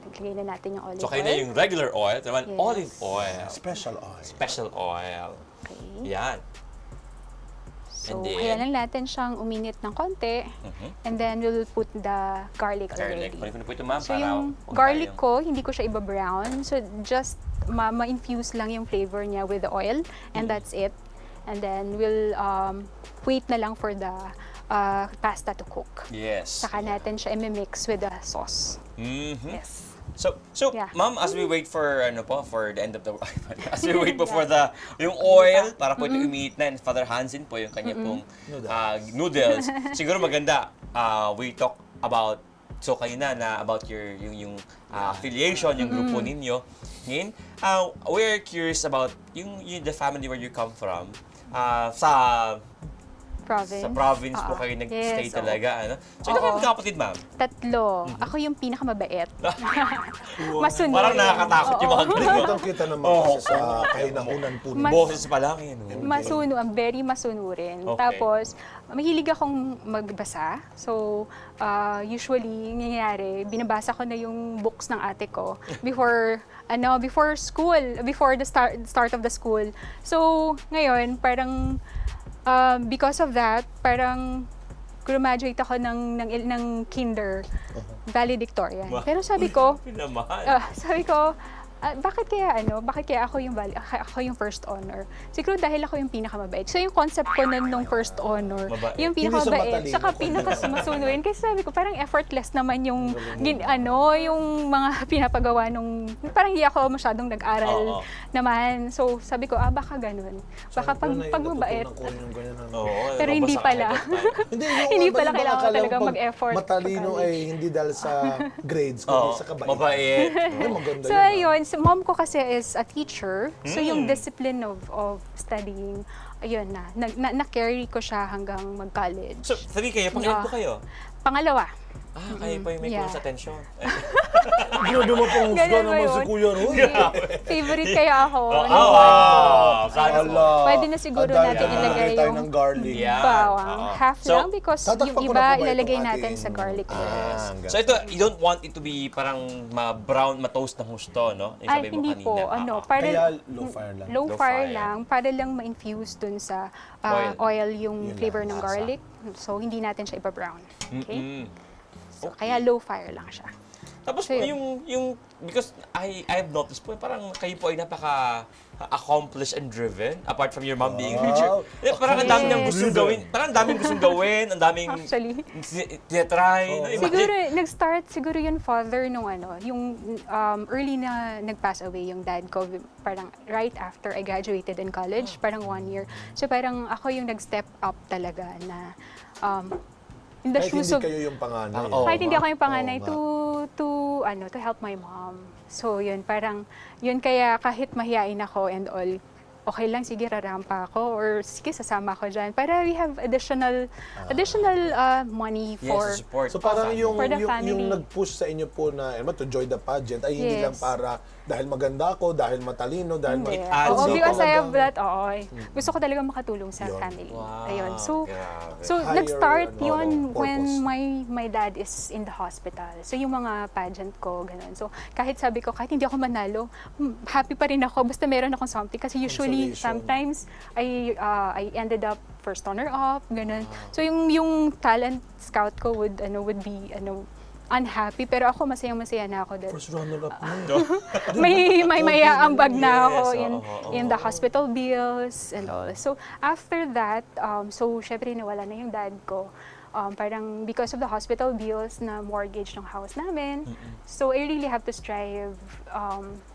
C: Naglagay na natin yung olive
A: So, kayo
C: oil.
A: na yung regular oil. Ito naman,
C: Yes.
A: olive oil.
B: Special oil.
A: Special oil.
C: Okay.
A: Yan.
C: So,
A: And then-
C: kaya lang natin siyang uminit ng konti. And then, we'll put the garlic
A: Garlic.
C: already.
A: Kunin ko na po ito, ma'am.
C: So,
A: para
C: yung
A: huwag
C: garlic
A: tayong-
C: ko, hindi ko siya iba-brown. So, just ma-infuse lang yung flavor niya with the oil. And that's it. And then, we'll wait na lang for the pasta to cook.
A: Yes.
C: Saka natin siya i-mix with the sauce.
A: Mhm.
C: Yes.
A: So,
C: Yeah.
A: ma'am, as we wait for for the end of the as we wait po for the yung oil para po ito umiit na, and Father Hansen po yung kanya pong noodles. Siguro maganda we talk about kayo na about yung affiliation, yung grupo ninyo. Ngayon, we're curious about yung the family where you come from.
C: Province.
A: Sa province po
C: Oo.
A: kayo nag-stay
C: Yes,
A: talaga, ano? So,
C: Oo.
A: ilan kayo magkakapatid, ma'am?
C: Tatlo. Ako yung pinakamabait. Masunurin.
A: Parang nakakatakot yung mga ganun.
B: Kitang-kita naman kasi sa kahinahunan po ninyo.
A: Boses pa lang yun.
C: Very masunurin.
A: Okay.
C: Tapos, mahilig akong magbasa. So, usually, nangyayari, binabasa ko na yung books ng ate ko before school, before the start of the school. So, ngayon, parang, because of that, parang graduate ako ng kinder, valedictorian.
A: Wow.
C: Pero sabi ko,
A: Pinamahal.
C: sabi ko, bakit kaya ako yung first honor? Siguro dahil ako yung pinakamabait. So yung concept ko nung first honor,
A: Mabait.
C: yung
B: Hindi sa
C: pinakamabait,
B: matalino.
C: saka pinakamasunuin. Kasi sabi ko, parang effortless naman yung, yung mga pinapagawa nung, parang hindi ako masyadong nag-aral
A: Oo.
C: naman. So sabi ko, baka ganun. Baka pag mabait.
A: Oo,
C: Pero hindi
A: nabasa
C: pala.
A: ka tayo.
C: Hindi pala kailangan
B: akala
C: talaga
B: mo pag
C: mag-effort
B: Matalino
C: pag-college.
B: ay hindi dahil sa grades, kundi
A: Oo,
B: sa kabait.
A: mabait.
B: Ay, maganda
C: So
B: yun.
C: ayun, so mom ko kasi is a teacher. So yung discipline of studying, ayun na-carry ko siya hanggang mag-college.
A: So, 3 kayo, pangilan po kayo?
C: Pangalawa.
A: Kayo pa yung may
C: Yeah.
A: kulang sa atensyon.
B: Ginagawa mo pang husga
C: Ganun ba
B: naman si
C: yun?
B: Kuya Roy.
C: Favorite kaya ako.
A: Sana
B: Ala.
C: Pwede na siguro
B: Dahil
C: natin ilagay
B: tayo
C: yung
B: ng garlic.
A: Yeah.
C: bawang.
A: Oo.
C: Half
A: So,
C: lang because
B: tatakpan
C: yung
B: ko na
C: iba
B: po ba
C: ilalagay
B: itong
C: natin
B: ating-
C: sa garlic bread.
A: So ito, you don't want it to be parang ma-brown, ma-toast ng husto, no? Yung
C: Ay,
A: sabi mo
C: hindi
A: kanina.
C: po. Para
B: Kaya low fire lang.
C: low
A: Low
C: fire
A: fire.
C: lang para lang ma-infuse dun sa
A: Oil.
C: oil yung
B: Yun
C: flavor
B: lang,
C: ng
B: lasa.
C: garlic. So hindi natin siya iba-brown. Okay?
A: Mm-mm.
C: So kaya low fire lang siya.
A: Tapos
C: So, yun.
A: yung because I've noticed po, parang kayo po ay napaka-accomplished and driven, apart from your mom being a teacher.
B: Wow.
A: Parang ang dami niyang
C: Yes.
A: gustong gawin. Parang ang daming gustong gawin, ang daming
C: Actually.
A: tinatry.
C: Siguro, nag-start siguro yung father nung yung early na nag-pass away yung dad ko, parang right after I graduated in college, parang 1 year. So parang ako yung nag-step up talaga na in the
B: Kahit
C: shoes
B: hindi
C: of,
B: kayo yung panganay.
A: Oo.
C: kahit hindi ako yung panganay,
B: Oo nga.
C: to help my mom. So yun, parang, yun kaya kahit mahihain ako and all, okay lang, sige, rarampa ako or sige, sasama ako dyan. Para we have additional money for,
A: Yes, support.
B: So parang yung,
C: For the
B: yung
C: family.
B: nag-push sa inyo po na to join the pageant ay hindi
C: Yes.
B: lang para dahil maganda ako, dahil matalino, dahil
C: Hindi.
A: adds
C: Oo,
A: up.
C: because I have
B: Talagang-
C: that, gusto ko talaga makatulong sa
B: Yun.
C: family.
A: Wow,
C: Ayun.
A: grabe.
C: So
B: Higher,
C: nag-start
B: ano,
C: yun
B: purpose.
C: when my dad is in the hospital. So yung mga pageant ko, ganun. So kahit sabi ko, kahit hindi ako manalo, happy pa rin ako, basta meron akong something. Kasi usually,
B: Consolation.
C: sometimes, I ended up first runner-up, ganun. So yung talent scout ko would be, unhappy, pero ako masayang-masaya na ako dahil
B: First runner-up na.
C: may ambag na ako
A: Yes,
C: in the hospital bills and all. So after that, so syempre nawala na yung dad ko. Parang because of the hospital bills na mortgage ng house namin. So I really have to strive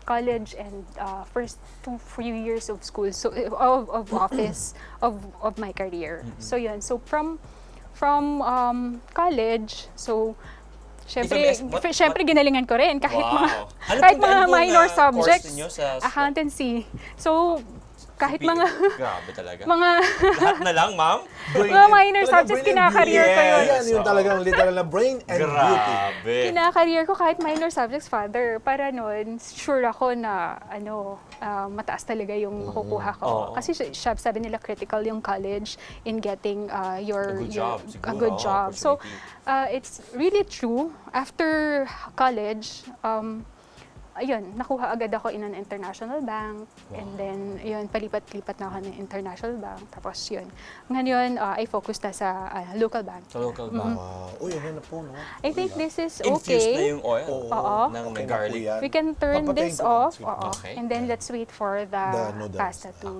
C: college and first few years of school, so of office of my career. So yun. So from college, so Siyempre, ginalingan ko rin kahit
A: Wow. Ano
C: kahit
A: pong
C: mga
A: ganun na
C: minor
A: course
C: subjects,
A: ninyo sa-
C: accountancy. So, kahit mga
A: Grabe talaga.
C: mga
A: Lahat na lang, ma'am?
C: mga minor
B: Talaga,
C: subjects,
B: brain and
C: kinakareer ko
A: beauty.
C: yun.
B: Yan, yung talagang literal na brain and beauty.
A: Grabe.
C: Kinakareer ko kahit minor subjects, father. Para noon, sure ako na mataas talaga yung makukuha ko.
A: Oo.
C: Kasi sabi nila critical yung college in getting your
A: A good job,
C: a
A: siguro.
C: good
A: Oo,
C: job. So,
A: opportunity.
C: it's really true. After college, ayun, nakuha agad ako in an international bank. And then, yun, palipat-lipat na ako ng international bank. Tapos yun. Ngayon, I focus na sa local bank.
A: Sa local bank.
B: Wow. Uy, yan na po, no?
C: I think this is
A: Infused na
C: okay.
A: yung oil
C: Oo.
A: ng
B: Okay na
A: garlic.
B: po yan.
C: We can turn
B: Papatayin
C: this
B: ko lang.
C: off.
B: Sige.
C: Oo.
A: Okay.
C: And then let's wait for the
B: The noodles.
C: pasta to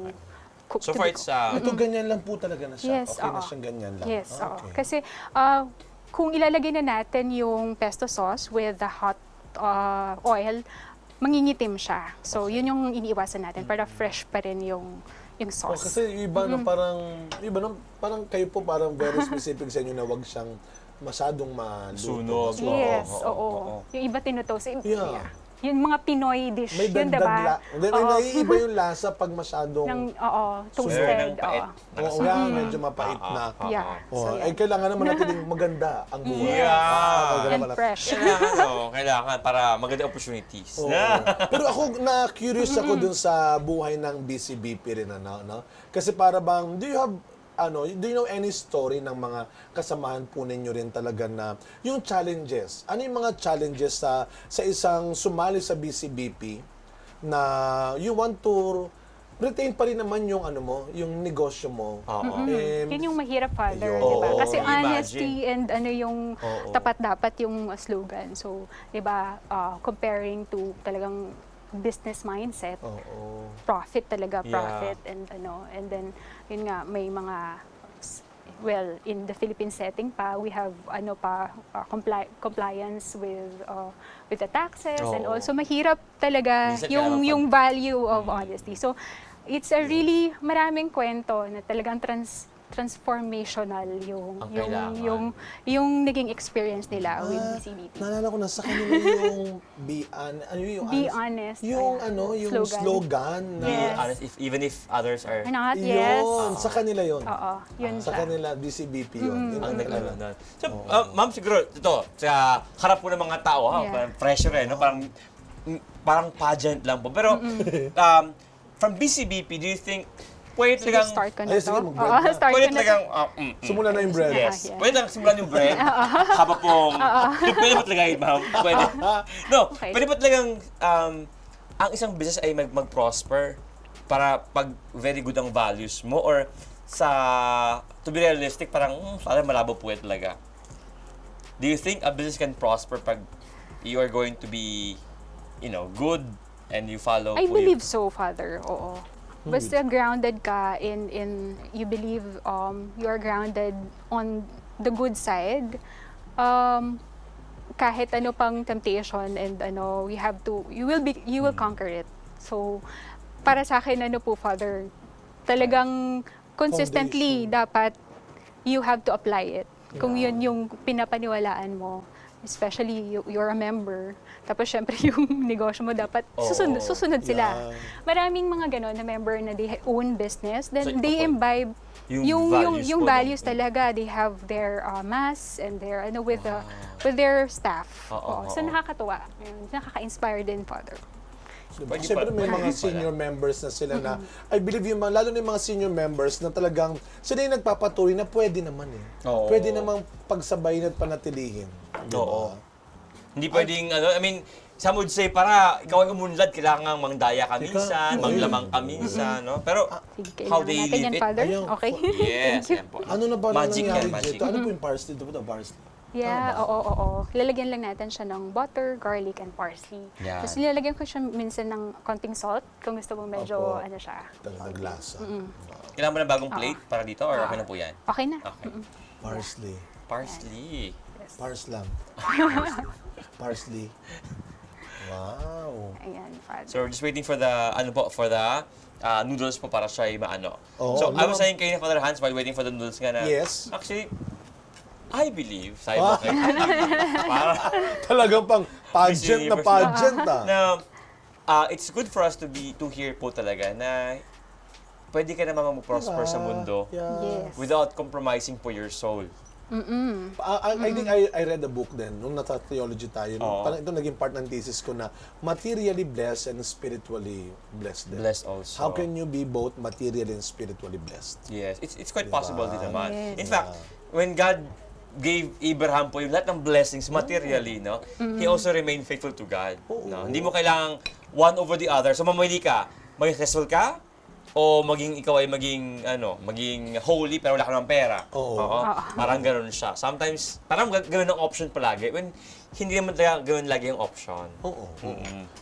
C: cook.
A: So
C: to
A: far,
C: be
A: it's
C: cooked.
B: Ito, ganyan lang po talaga na siya.
C: Yes,
B: Okay na
C: oo.
B: siyang ganyan lang.
C: Yes, oo.
B: Okay.
C: Kasi kung ilalagay na natin yung pesto sauce with the hot oil, mangingitim siya. So, yun yung iniiwasan natin para fresh pa rin yung
B: Oh,
C: sauce.
B: kasi yung iba no, parang kayo po parang very specific sa inyo na wag siyang masyadong maluto.
A: Sunog.
C: Yes,
A: Oo,
C: oo.
A: oo.
C: Yung iba tinutoast.
B: Yeah.
C: Yung mga Pinoy dish,
B: May
C: yun,
B: dagdag
C: diba?
B: May
C: Oo.
B: naiiba yung lasa pag masyadong
C: Oo,
A: Meron
C: toasted.
A: ng pait.
B: oo, yan, medyo mapait na.
C: Yeah.
B: Oh,
C: So,
B: ay kailangan naman natin yung maganda ang buhay.
A: Yeah.
B: Maganda
C: And
B: pala.
C: fresh.
A: Kailangan para maganda opportunities.
B: Oo. Pero ako na-curious ako dun sa buhay ng BCBP rin no? Kasi para bang do you know any story ng mga kasamahan po ninyo rin talaga na yung challenges? Ano yung mga challenges sa isang sumali sa BCBP na you want to retain pa rin naman yung ano mo, yung negosyo mo.
A: Oo.
C: Yun yung mahirap, Father,
B: Ayun.
C: di ba?
A: Oo,
C: Kasi
A: imagine.
C: honesty and ano yung
A: Oo.
C: tapat dapat yung slogan. So, di ba, comparing to talagang business mindset,
B: Oo.
C: profit talaga,
A: Yeah.
C: profit and ano, and then yun nga may mga well, in the Philippine setting pa, we have ano pa compliance with the taxes and
A: Oo.
C: also mahirap talaga
A: Minsan
C: yung
A: kaya
C: yung value of honesty. So it's a really maraming kwento na talagang transformational yung
A: Ang kailangan.
C: yung naging experience nila with BCBP.
B: Naalala ko na sa kanila yung
C: Be honest.
B: Yung
C: Ayan,
B: yung slogan na
C: Yes.
A: Honest, even if others are...
C: Or not, yes.
B: yun, sa kanila yun.
C: Oo, yun
B: Sa
C: siya.
B: kanila, BCBP yun. Yun
A: Ang
B: ang
A: nagano
B: talaga.
A: nun. So, ma'am, siguro, ito, sa harap po ng mga tao, ha,
C: Yeah.
A: parang pressure no? Parang pageant lang po. Pero, from BCBP, do you think, pwede
C: Sige,
A: talagang...
C: start ko na
B: Ay,
C: to.
B: sige, mag-bread
C: Oo,
B: na.
C: start
A: Pwede
C: ko na to.
A: talagang...
B: Sumula na yung bread.
A: Yes.
C: Yeah.
A: Pwede lang simulan yung bread. Habang pong... Pwede ba talaga yun, ma'am? Pwede. No,
C: Okay.
A: pwede ba talagang ang isang business ay mag-prosper para pag very good ang values mo or sa to be realistic parang parang malabo po yan talaga. Do you think a business can prosper pag you are going to be good and you follow
C: I
A: po
C: believe so, Father. Oo. Basta grounded ka in you believe you are grounded on the good side. Kahit ano pang temptation and ano, you will conquer it. So para sa akin ano po, Father, talagang consistently dapat you have to apply it. Kung yun yung pinapaniwalaan mo, especially you're a member, tapos syempre yung negosyo mo dapat
A: Oo.
C: susunod sila.
B: Yeah.
C: Maraming mga ganon na member na they own business, then
A: So,
C: they
A: okay.
C: imbibe
A: Yung values
C: yung
A: po,
C: values
A: no?
C: talaga. They have their mass and their with their staff.
A: Oo,
C: So
A: oo.
C: nakakatuwa. Nakaka-inspire din, Father.
B: Diba?
A: Pwede
B: Siyempre may
A: pala.
B: mga senior members na sila na, I believe yung lalo na yung mga senior members na talagang sila yung nagpapatuloy na pwede naman eh.
A: Oo.
B: Pwede namang pagsabayin at panatilihin. Diba?
A: Oo. Hindi pwedeng, I mean, some would say, para ikaw ang umunlad, kailangan mangdaya ka minsan, manglamang ka minsan, no? Pero,
C: Sige,
A: how
C: kailangan
A: they
C: natin
A: live
C: yan,
A: it,
C: Father.
B: Ayun.
C: Okay?
A: yes, yan po.
B: Ano na ba
A: Magic
B: nangyari
A: yan, magic.
B: dito? Ano po yung parsley? Ito ba parsley?
C: Yeah, oo. Lalagyan lang natin siya ng butter, garlic, and parsley.
A: Yan.
C: Tapos nilalagyan ko siya minsan ng konting salt kung gusto mo medyo
B: Opo.
C: ano siya.
B: Talagang lasa.
A: Kailangan mo ng bagong plate para dito or okay na po yan?
C: Okay na.
A: Okay.
B: Parsley.
A: Parsley.
B: Parslam. Parsley. Wow.
C: Ayan, Father.
A: So, we're just waiting for the, noodles po para siya ay maano.
B: Oo,
A: So, I was
B: ano?
A: saying kayo na Father Hans while waiting for the noodles nga na,
B: Yes.
A: actually, I believe, sabi mo kayo, para,
B: Talagang pang pageant na
A: Universe.
B: pageant ah.
A: na it's good for us to hear po talaga na pwede ka naman mag-prosper sa mundo
C: Yes.
A: without compromising po your soul.
B: I think I read a book din, nung nasa theology tayo.
A: Oo.
B: Parang ito naging part ng thesis ko na materially blessed and spiritually blessed din.
A: Blessed also.
B: How can you be both materially and spiritually blessed?
A: Yes, it's quite
B: Diba?
A: possible din naman.
C: Yes.
A: In fact, when God gave Abraham po yung lahat ng blessings materially, no? He also remained faithful to God. No? Hindi mo kailangang one over the other. So mamili ka, maging successful ka o maging ikaw ay maging holy pero wala ka ng pera.
B: Oo.
A: Parang ganoon siya. Sometimes parang ganoon ang option palagi when hindi naman talaga ganoon lagi ang option.
B: Oo.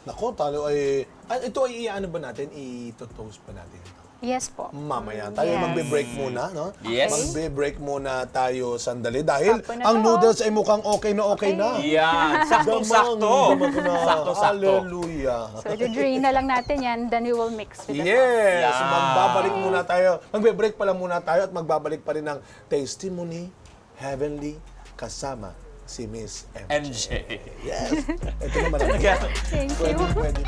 B: Nako, talo ay... ito ay ano ba natin? I-toast pa natin ito.
C: Yes po.
B: Mamaya. Tayo
C: Yes.
B: magbe-break muna, no?
A: Yes.
B: Magbe-break muna tayo sandali dahil
C: Sakto na
B: ang
C: to.
B: noodles ay mukhang okay na.
A: Yan, saktong-sakto.
B: Damang,
A: Saktong-sakto.
B: Hallelujah.
C: So, drain na lang natin yan, then we will mix with the sauce.
B: Yes!
A: Yeah.
B: Magbabalik muna tayo. Magbe-break pala muna tayo at magbabalik pa rin ng Testimony Heavenly kasama si Miss MJ.
A: MJ.
B: Yes! Ito naman.
C: Thank you.
B: Pwede.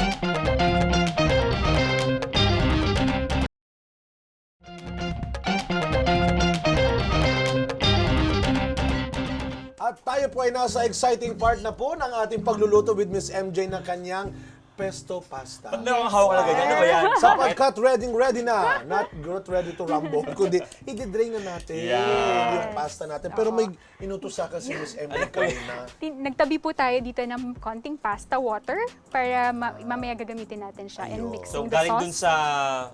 B: At tayo po ay nasa exciting part na po ng ating pagluluto with Miss MJ ng kanyang pesto pasta.
A: Ba't meron kang hawak na ganyan? Ano ba yan?
B: Sapagkat ready na. Not ready to rumble. Kundi, i-drain na natin
A: Yeah.
B: yung pasta natin. Pero may inutos sa akin si Miss Emily kanina.
C: Nagtabi po tayo dito ng konting pasta water para mamaya gagamitin natin siya and
B: Ayun.
C: mixing
A: So,
C: the
A: galing
C: sauce.
A: dun sa...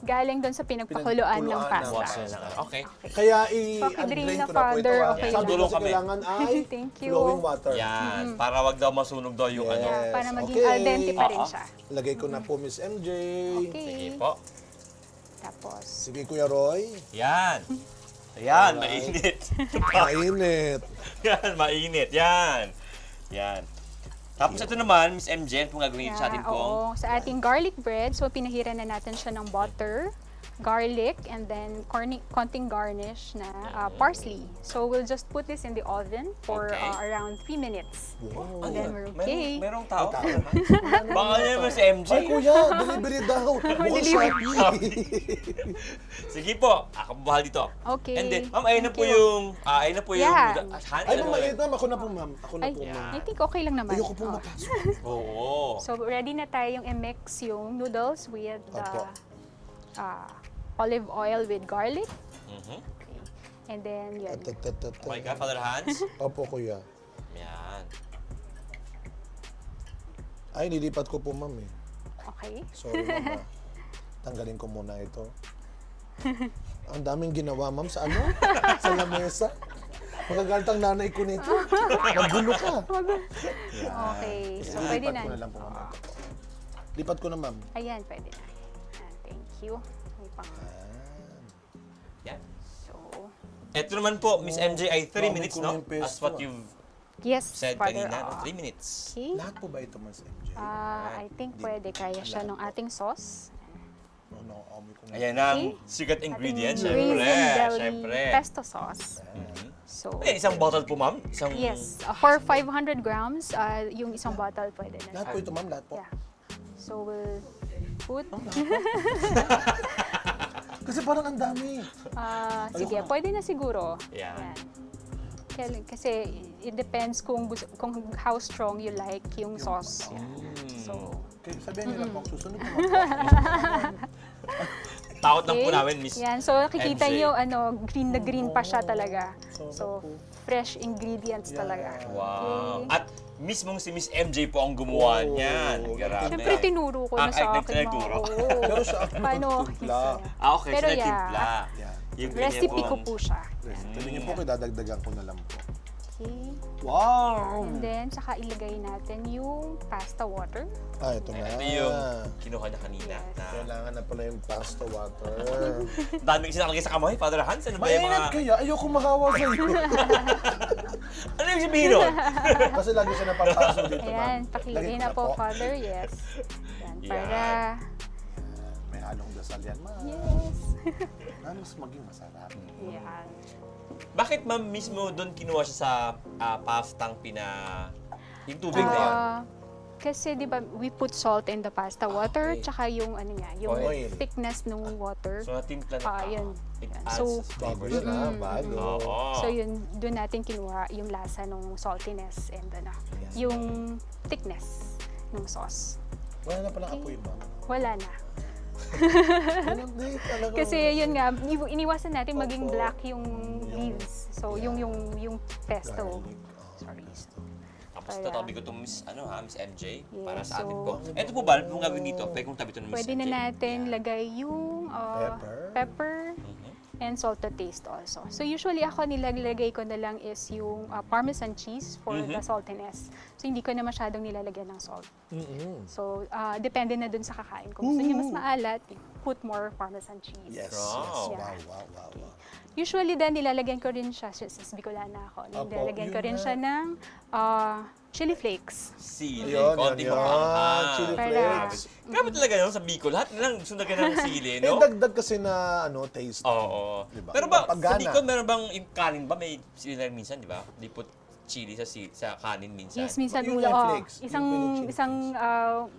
C: Galing dun sa pinagpakuluan ng
B: Pinagkuluan ng
C: pasta.
B: pasta.
A: Okay.
B: Kaya
C: Pakidrain
B: i-drain
C: na,
B: ko na po ito.
C: Father. Okay
A: Sa
C: na.
A: dulo
B: Kasi
A: kami.
B: kailangan ay
C: Thank you.
B: flowing water.
A: Yan. Para wag daw masunog daw yung ano.
B: Yes.
C: Para maging
B: Okay.
C: al dente pa rin siya.
B: Lagay ko na po, Miss MJ.
C: Okay.
A: Sige po.
C: Tapos,
B: Sige, Kuya Roy.
A: Yan. Yan,
B: Alright.
A: mainit.
B: Mainit.
A: Yan, mainit. Yan. Yan. Tapos ito naman, Miss MJ, kung gagawin sa atin pong...
C: oo, sa ating garlic bread, so pinahiran na natin siya ng butter, garlic, and then konting garnish na parsley. So we'll just put this in the oven for
A: Okay.
C: around 3 minutes.
B: Wow.
C: And then we're okay.
A: Merong tao.
B: Tao.
A: Baka niya mo si MJ.
B: Ay, Kuya, delivery daw. Buong Shopee.
A: Sige po, ako bahal dito.
C: Okay.
A: And then, ma'am, ayun na
C: Thank
A: po
C: you.
A: yung... ayun na po yung...
C: Yeah.
A: hand.
B: Ay, ma'am, ma'am. Ako na po, ma'am. Ako na
C: Ay,
B: po, ma'am.
C: I think okay lang naman.
B: Ayoko pong
C: Oh.
B: mapasok.
A: Oo.
C: So ready na tayong i-mix yung noodles with
B: Opo.
C: olive oil with garlic.
A: Mhm.
C: Okay. And then, yun.
A: Okay ka, Father Hans?
B: Opo, Kuya.
A: Yan.
B: Ay, nilipat ko po, ma'am eh.
C: Okay.
B: Sorry, ma'am. Tanggalin ko muna ito. Ang daming ginawa, ma'am, sa ano? Sa lamesa. Magagalit ang nanay ko nito. Magulo ka.
C: Okay. So,
B: Lipat
C: pwede na.
B: ko na lang po, ma'am. Lipat ko na, ma'am.
C: Ayan, pwede na. Ayan, thank you. May pang...
A: Yan.
C: So,
A: Ito naman po, Miss MJ, ay 3
B: Dami
A: minutes,
B: ko
A: no?
B: na yung pesto,
A: As what
B: ah.
A: you've
C: yes,
A: said
C: Father.
A: kanina, no? 3 minutes.
C: Okay.
B: Lahat po ba ito, Miss MJ?
C: I think pwede kaya siya ng ating sauce.
B: No, amoy ko na.
A: Ayan ang
C: Okay.
A: secret ingredient,
C: Ating
A: syempre.
C: raisin deli
A: Syempre.
C: pesto sauce. So,
A: Eh, isang bottle po, ma'am? Isang...
C: yes. For 500 grams, yung isang bottle pwede na.
B: Lahat po ito, ma'am. Lahat po.
C: Yeah. So, we'll put...
B: Kasi parang ang dami.
C: sige, pwede na siguro.
A: Yan.
C: Kasi it depends kung how strong you like yung sauce. Yan. So,
B: Okay, sabihin niyo lang po, susunod po.
A: Takot lang po namin, Miss.
C: yan. So, nakikita
A: MJ.
C: nyo, green na green pa siya talaga. So, fresh ingredients talaga.
A: Wow.
C: Okay.
A: At mismong si Miss MJ po ang gumawa
B: Oh.
A: niyan. Grabe.
C: Siyempre, tinuro ko na
A: Ah,
C: sa
A: ay,
C: akin.
A: nagturo.
B: Pero siya ang
C: Paano?
B: nagtimpla.
A: Okay,
C: Pero
A: so
C: yeah.
A: nagtimpla.
B: Yeah.
A: Yung ganyan
C: Recipe ko
A: ang-
C: po siya.
B: Tuloy niyo po, dadagdagan ko na lang po.
C: Okay.
B: Wow!
C: And then, saka ilagay natin yung pasta water.
B: Ah, ito na.
A: Ito yung kinuha niya kanina.
C: Yes.
A: Na,
B: Kailangan na pala yung pasta water.
A: dami kasi nakalagay sa kamay, Father Hans. Ano ba yung
B: Mainit
A: mga...
B: kaya? Ayoko mahawa sa iyo.
A: Ano yung sabihin nun?
B: Kasi lagi siya napapaso dito, ma'am.
C: Ayan,
B: Lagay
C: pakilagay
B: ko
C: na po, Father. Yes. Yan, para...
B: May halong dasal yan, ma'am.
C: Yes.
B: Mas maging masarap.
C: Yan.
A: Bakit ma'am mismo doon kinuha siya sa pastang yung tubig na yan?
C: Kasi di ba we put salt in the pasta water,
A: okay.
C: tsaka yung yung
B: Oil.
C: thickness ng water.
A: So natimpla na
C: yun.
A: It
C: Yan.
A: adds
C: So,
B: Bago
A: flavors.
B: na, bago.
A: Oo.
C: So yun, doon natin kinuha yung lasa ng saltiness and yung thickness ng sauce.
B: Wala na palang apoy, ma'am.
C: Wala na.
B: Ano, di, talaga.
C: Kasi yun nga, iniwasan natin maging
B: Opo.
C: black yung leaves. So yung pesto.
B: Garlic.
C: Sorry.
A: Tapos
C: Kaya-
A: tatabi ko itong Miss MJ para
C: Yes,
A: sa atin
C: so-
A: po. Ito po ba, kung gagawin dito, pwede kong tabi ito ng Miss
C: Pwede
A: MJ.
C: na natin lagay yung pepper
A: Mhm.
C: and salt to taste also. So usually ako nilalagay ko na lang is yung Parmesan cheese for the saltiness. So hindi ko na masyadong nilalagyan ng salt.
B: Mm-mm.
C: So depende na dun sa kakain. Kung gusto niyo mas maalat, put more Parmesan cheese.
B: Yes, yes.
A: Wow.
B: Wow, wow, wow.
C: Usually din nilalagyan ko rin siya, since Bicolana ako, nilalagyan ko
B: yun
C: rin
B: nga.
C: siya ng chili flakes.
A: Sili,
B: Ayun,
A: konti
B: yan,
A: pa
B: yan. Chili
C: Para-
B: flakes.
A: Grabe talaga yun sa Bicol. Lahat na lang sundagan ng sili,
B: Eh,
A: no?
B: dagdag kasi na taste.
A: Oo.
B: Diba?
A: Pero ba, sa
B: Pagana.
A: Bicol, meron bang yung kanin ba? May sili na rin minsan, di ba? Di put chili sa kanin minsan.
C: Yes, minsan
B: Yung
C: oo.
B: flakes,
C: Isang
B: yung chili
C: isang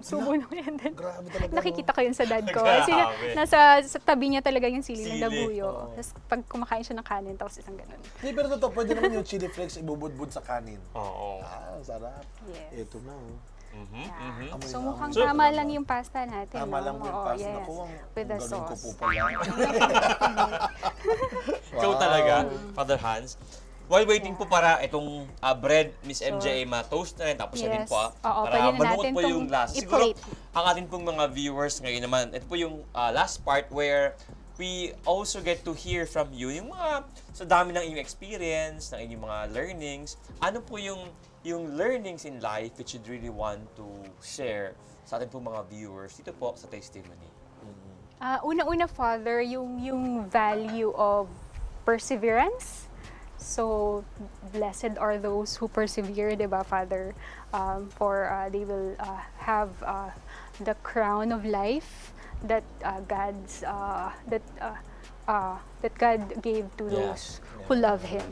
C: subo na yan.
B: Grabe talaga.
C: Nakikita ko yun sa dad ko.
A: Grabe.
C: Kasi nasa sa tabi niya talaga yung sili ng
A: Sili,
C: labuyo.
B: oo.
C: Tapos pag kumakain siya ng kanin, tapos isang ganun.
B: Hindi, pero totoo, pwede naman yung chili flakes ibubudbud sa kanin.
A: Oo.
B: Ah, sarap.
C: Yes.
B: Ito na, oh.
C: Yeah.
B: Amoy
C: So
B: na
C: mukhang
B: amoy.
C: tama lang yung pasta natin.
B: Tama
C: no?
B: lang po yung
C: Oo,
B: pasta.
C: yes.
B: Naku, ang
C: With the
B: galing ko
C: sauce.
B: po pala.
A: Ikaw talaga, Father Hans. While waiting po para itong bread, Miss MJ, ma-toast na rin. Tapos
C: Yes.
A: na din po
C: Oo,
A: para
C: pwede na
A: manuot
C: natin
A: po
C: tong
A: yung last. Siguro,
C: i-plate.
A: ang atin pong mga viewers ngayon naman, ito po yung last part where we also get to hear from you yung mga sa dami ng inyong experience, ng inyong mga learnings. Ano po yung learnings in life which you'd really want to share sa atin pong mga viewers dito po sa testimony?
C: Una-una, Father, yung value of perseverance. So, blessed are those who persevere, di ba, Father? For they will have the crown of life that that God gave to those who love Him.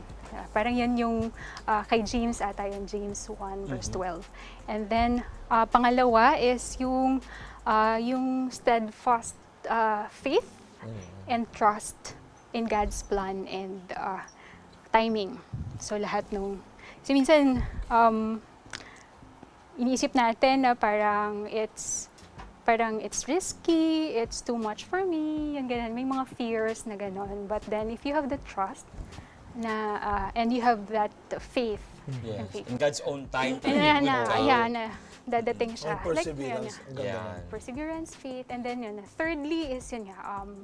C: Parang yan yung kay James ata yun, James 1 verse 12. And then, pangalawa is yung steadfast faith and trust in God's plan and timing. So lahat kasi minsan iniisip natin na parang it's risky, it's too much for me, yung ganun. May mga fears na ganun. But then if you have the trust and you have that faith,
A: Yes.
C: faith.
A: In God's own time.
C: Dadating siya.
B: Ang perseverance.
C: Like,
B: Ang ganda
A: Yeah.
B: nun.
C: perseverance, faith, and then thirdly is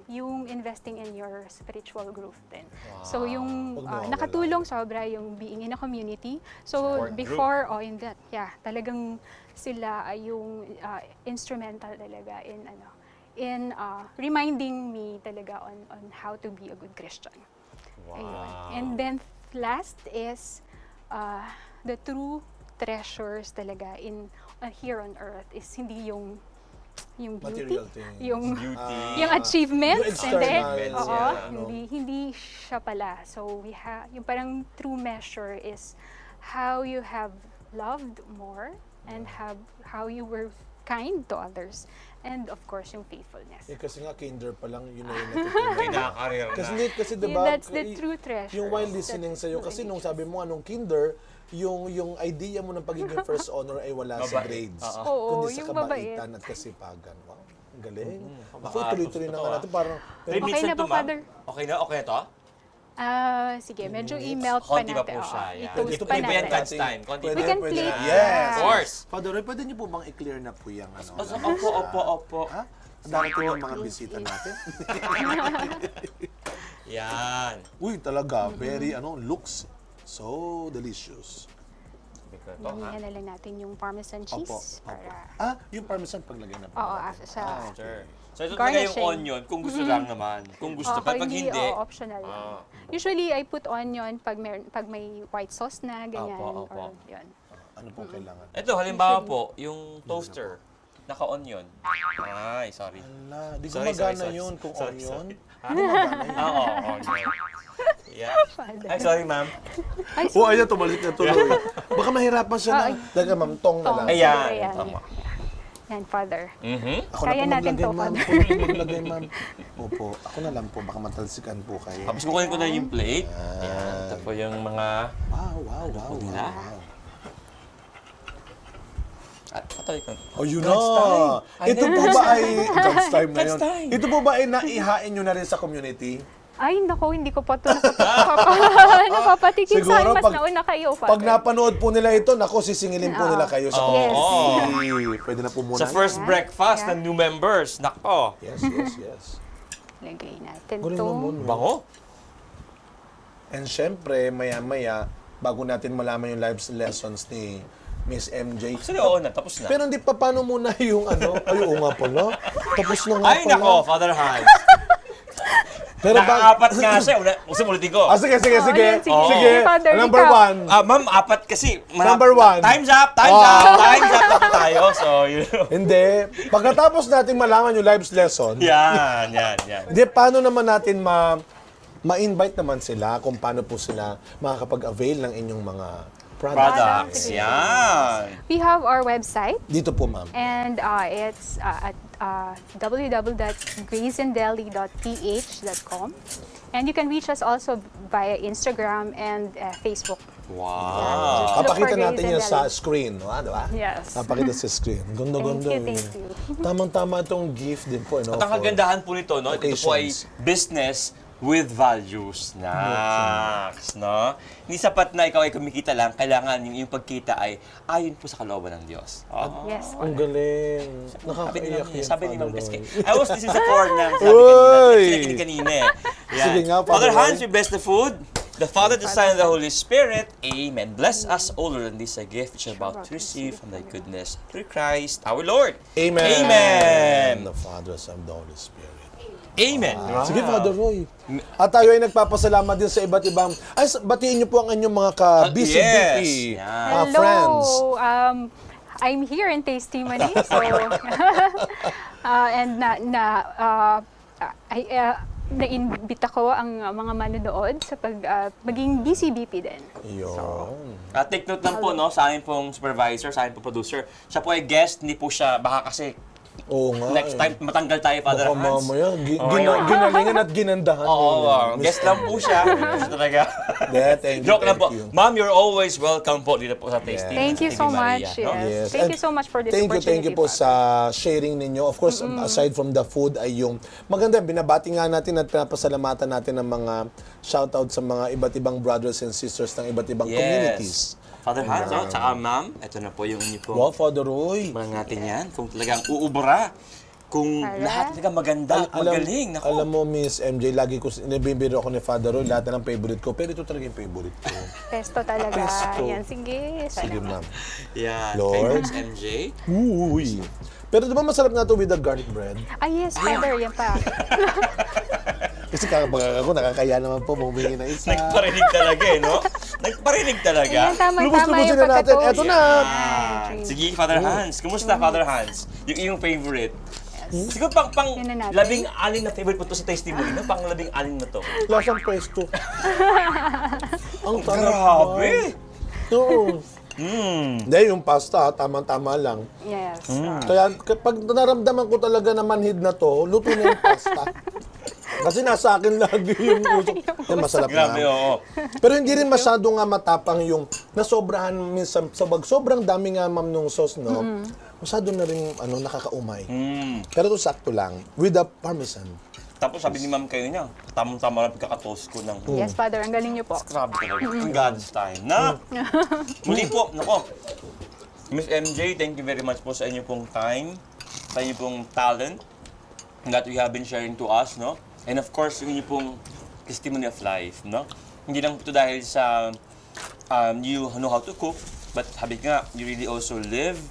C: yung investing in your spiritual growth din. So yung
B: Huwag mawawala.
C: nakatulong sobra yung being in a community. So
A: Support
C: before, in that, talagang sila ay yung instrumental talaga in reminding me talaga on how to be a good Christian. Ayun. And then last is the true treasures talaga here on earth is hindi yung beauty,
B: Material things.
C: yung
A: Beauty.
C: yung achievements,
B: Yung
C: and then
B: externals,
C: hindi siya pala. So yung parang true measure is how you have loved more and how you were kind to others, and of course yung faithfulness.
B: Kasi nga, kinder pa lang, yun na yung natutunan.
A: May nakakarir na.
B: Kasi diba,
C: That's the true treasure.
B: yung while listening sa'yo, kasi nung sabi mo, anong kinder, yung idea mo ng pagiging first honor ay wala sa
A: Mabait.
B: grades.
C: Oo,
B: kundi sa
C: yung mabait.
B: kabaitan at kasipagan. Wow, ang galing. Ako,
A: Baka
B: tuloy-tuloy na
A: totoo,
B: nga natin. Parang,
A: 3 minutes
C: Okay na
A: to,
C: ba,
A: ma'am?
C: Father?
A: Okay na? Okay na to?
C: Sige, medyo email pa
A: Konti
C: natin.
A: pa po siya. Yan.
C: I-toast
A: Ito
C: pa
A: po yan,
C: natin.
A: God's time. Konti
B: Pwede,
C: We can
B: pwede
C: play.
B: na. Yes.
A: Of course.
B: Father Roy, pwede niyo po bang i-clear na po yung
A: Opo.
B: Ha? Darating yung mga bisita natin.
A: Yan.
B: Uy, talaga, very, looks so delicious.
A: Ito, ha?
C: Hinihan na lang natin yung parmesan cheese. Para,
B: Yung parmesan paglagay na po.
C: oo, sa
A: Sure. So ito talaga yung
C: Garnishing.
A: onion, kung gusto lang naman. Kung gusto. Pag hindi,
C: optional lang. Usually, I put onion pag may white sauce na, ganyan.
A: Opo.
C: Or, yun.
B: Ano pong kailangan?
A: ito, halimbawa po, yung toaster, naka-onion. Ay, sorry.
B: Ala, di
A: Sorry,
B: gumagana
A: sorry.
B: yun kung
A: Sorry,
B: onion.
A: sorry.
B: Di gumagana yun.
A: Oo, onion. Yeah. Ay, sorry, ma'am.
C: Ay,
B: Oh, ayan, tumalik na tuloy. Baka mahirapan siya na. Daga, ma'am, tong na lang.
A: Ayan.
C: Ayan.
A: Tama.
C: Yan, Father.
B: Ako
C: Kaya
B: na po
C: natin
B: maglagay,
C: to,
B: ma'am.
C: Father.
B: Ako na po maglagay, ma'am. Opo, ako na lang po. Baka matalsikan po kayo.
A: Tapos kukunin ko na yung plate. Ayan. Ito po yung mga...
B: Wow.
A: nila? Patoy ko.
B: Oh, yun
A: God's
B: na.
A: time.
B: Ito po ba ay... God's time na
A: God's
B: yun.
A: time.
B: Ito po ba ay naihain nyo na rin sa community?
C: Ay, nako, hindi ko pa ito napapatikim sa akin. Mas nauna kayo, Father.
B: Pag napanood po nila ito, nako, sisingilin po nila kayo sa
C: Yes.
B: community. Pwede na po muna.
A: Sa first breakfast
C: Yeah.
A: ng new members. Nako.
B: Yes.
C: Lagay natin
B: Galing
C: to.
B: naman.
A: Bango.
B: And syempre, maya-maya, bago natin malaman yung live lessons ni Miss MJ.
A: Actually, oo na. Tapos na.
B: Pero hindi pa, paano muna yung Ay, oo nga pala. Tapos na nga
A: Ay,
B: pala.
A: nako, Father Hans.
B: Pero
A: Nakaapat nga siya. Gusto mo ulitin ko.
B: Sige.
C: yan, sige.
B: Sige.
C: Father,
B: Number
C: ikaw.
B: 1.
A: Ma'am, apat kasi.
B: Number 1.
A: Time's up na tayo. So,
B: Hindi. Pagkatapos natin malaman yung live lesson,
A: Yan.
B: hindi, paano naman natin ma-invite naman sila kung paano po sila makakapag-avail ng inyong mga
A: Products.
C: Sige.
A: Yan.
C: We have our website,
B: Dito po, ma'am.
C: and it's at www.gracendeli.ph.com. And you can reach us also via Instagram and Facebook.
A: Wow.
C: Look
B: Papakita
C: for
B: natin
C: Grace
B: yan
C: and
B: sa
C: Deli.
B: screen, di ba?
C: Yes.
B: Papakita sa screen. Ganda-ganda.
C: Thank you.
B: Tamang-tama itong gift din po.
A: At ang kagandahan po nito, no? Ito po ay
B: occasions.
A: business with values. Naks, no? Hindi sapat na ikaw ay kumikita lang, kailangan yung pagkita ay ayon po sa kalooban ng Diyos. Oh.
C: Yes.
B: Ang galing.
A: Sabi
B: Nakakaiyak
A: ni,
B: yan,
A: sabi ni Ma'am
B: Father
A: Keske.
B: Roy.
A: I was listening sa corner. Sabi
B: Uy!
A: kanina eh. Yan.
B: Sige nga, Father
A: Father Hans,
B: Roy.
A: we bless the food. The Father, the Son, and the Holy Spirit. Amen. Bless us, O Lord, and this a gift which is about to receive from thy goodness through Christ our Lord.
B: Amen.
A: Amen.
B: The Father, Son, and the Holy Spirit.
A: Amen.
B: Sige, Father Roy. At tayo ay nagpapasalamat din sa iba't ibang... Ay, batiin niyo po ang inyong mga ka-busy
A: Yes.
B: BP
A: Yeah.
B: friends.
C: Hello. I'm here in Tastimony. So, and naimbita ko ang mga manonood sa maging BCBP din.
B: Yun.
A: At take note lang po, no, sa amin pong supervisor, sa amin pong producer, siya po ay guest, hindi po siya, baka kasi
B: Oo nga.
A: next time matanggal tayo, Father
B: Baka
A: Hans.
B: mamaya,
A: Oh, yeah.
B: ginalingan at ginandahan.
A: Oo,
B: mo.
A: guest lang po siya. Siya talaga.
B: Yeah, thank you,
A: Joke lang po.
B: thank you.
A: Ma'am, you're always welcome po dito po sa Tasty.
C: Thank you so much.
A: No?
C: Yes.
B: Yes.
C: Thank
B: And
C: you so much for this
B: Thank
C: opportunity.
B: you po sa sharing ninyo. Of course, aside from the food ay yung maganda, binabati nga natin at pinapasalamatan natin ng mga shoutout sa mga iba't ibang brothers and sisters ng iba't ibang communities.
A: Father Hans, oh, tsaka ma'am, ito na po yung inyo po.
B: Wow, Father Roy.
A: Mga natin yan. Kung talagang uubra. Kung
C: Alright.
A: lahat talaga maganda at magaling. Naku.
B: Alam mo, Miss MJ, lagi ko nabibiro ako ni Father Roy, lahat na ng favorite ko, pero ito talaga yung favorite ko.
C: Pesto talaga.
B: Pesto.
C: Yan, sige.
B: Sige, ma'am.
A: Yan.
B: Lord.
A: Famous MJ.
B: Uy. Pero di ba masarap na ito with the garlic bread?
C: Ah, yes, Father. Yan pa.
B: Kasi kakapag ako, nakakaya naman po bumili na isa.
A: Nagparinig talaga eh, no? Nagparinig talaga.
C: Yan, tama-tama
B: Lubos-lubusin
C: yung
B: na natin.
C: pagkatoast.
B: Eto na.
A: Yan. Sige, Father Hans. Kumusta, Father Hans? Yung iyong favorite? Siguro pang
C: Yun na natin.
A: labing-aling na favorite mo to sa testimony, no? Pang labing-aling na to.
B: Lasang presto. Ang sarap.
A: Grabe!
B: Oo.
A: Mm.
B: Hindi, yung pasta, tamang-tama lang.
C: Yes.
B: Kaya kapag naramdaman ko talaga na manhid na to, luto na yung pasta. Kasi nasa akin lagi yung uso. Yan, masarap
A: Grabe,
B: na.
A: oo.
B: Pero hindi rin masyado nga matapang yung nasobrahan minsan, sobrang dami nga ma'am nung sauce, no? Masyado na rin nakakaumay.
A: Mm.
B: Pero ito sakto lang, with the parmesan.
A: Tapos sabi ni ma'am kayo niya, tamang-tama lang pagkakatoast ko ng...
C: Yes, Father. Ang galing niyo po.
A: Grabe talaga. In God's time. Na! Muli po, nako. Miss MJ, thank you very much po sa inyo pong time, sa inyo pong talent that you have been sharing to us, no? And of course, yung inyo pong testimony of life, no? Hindi lang ito dahil sa you know how to cook, but sabi nga, you really also live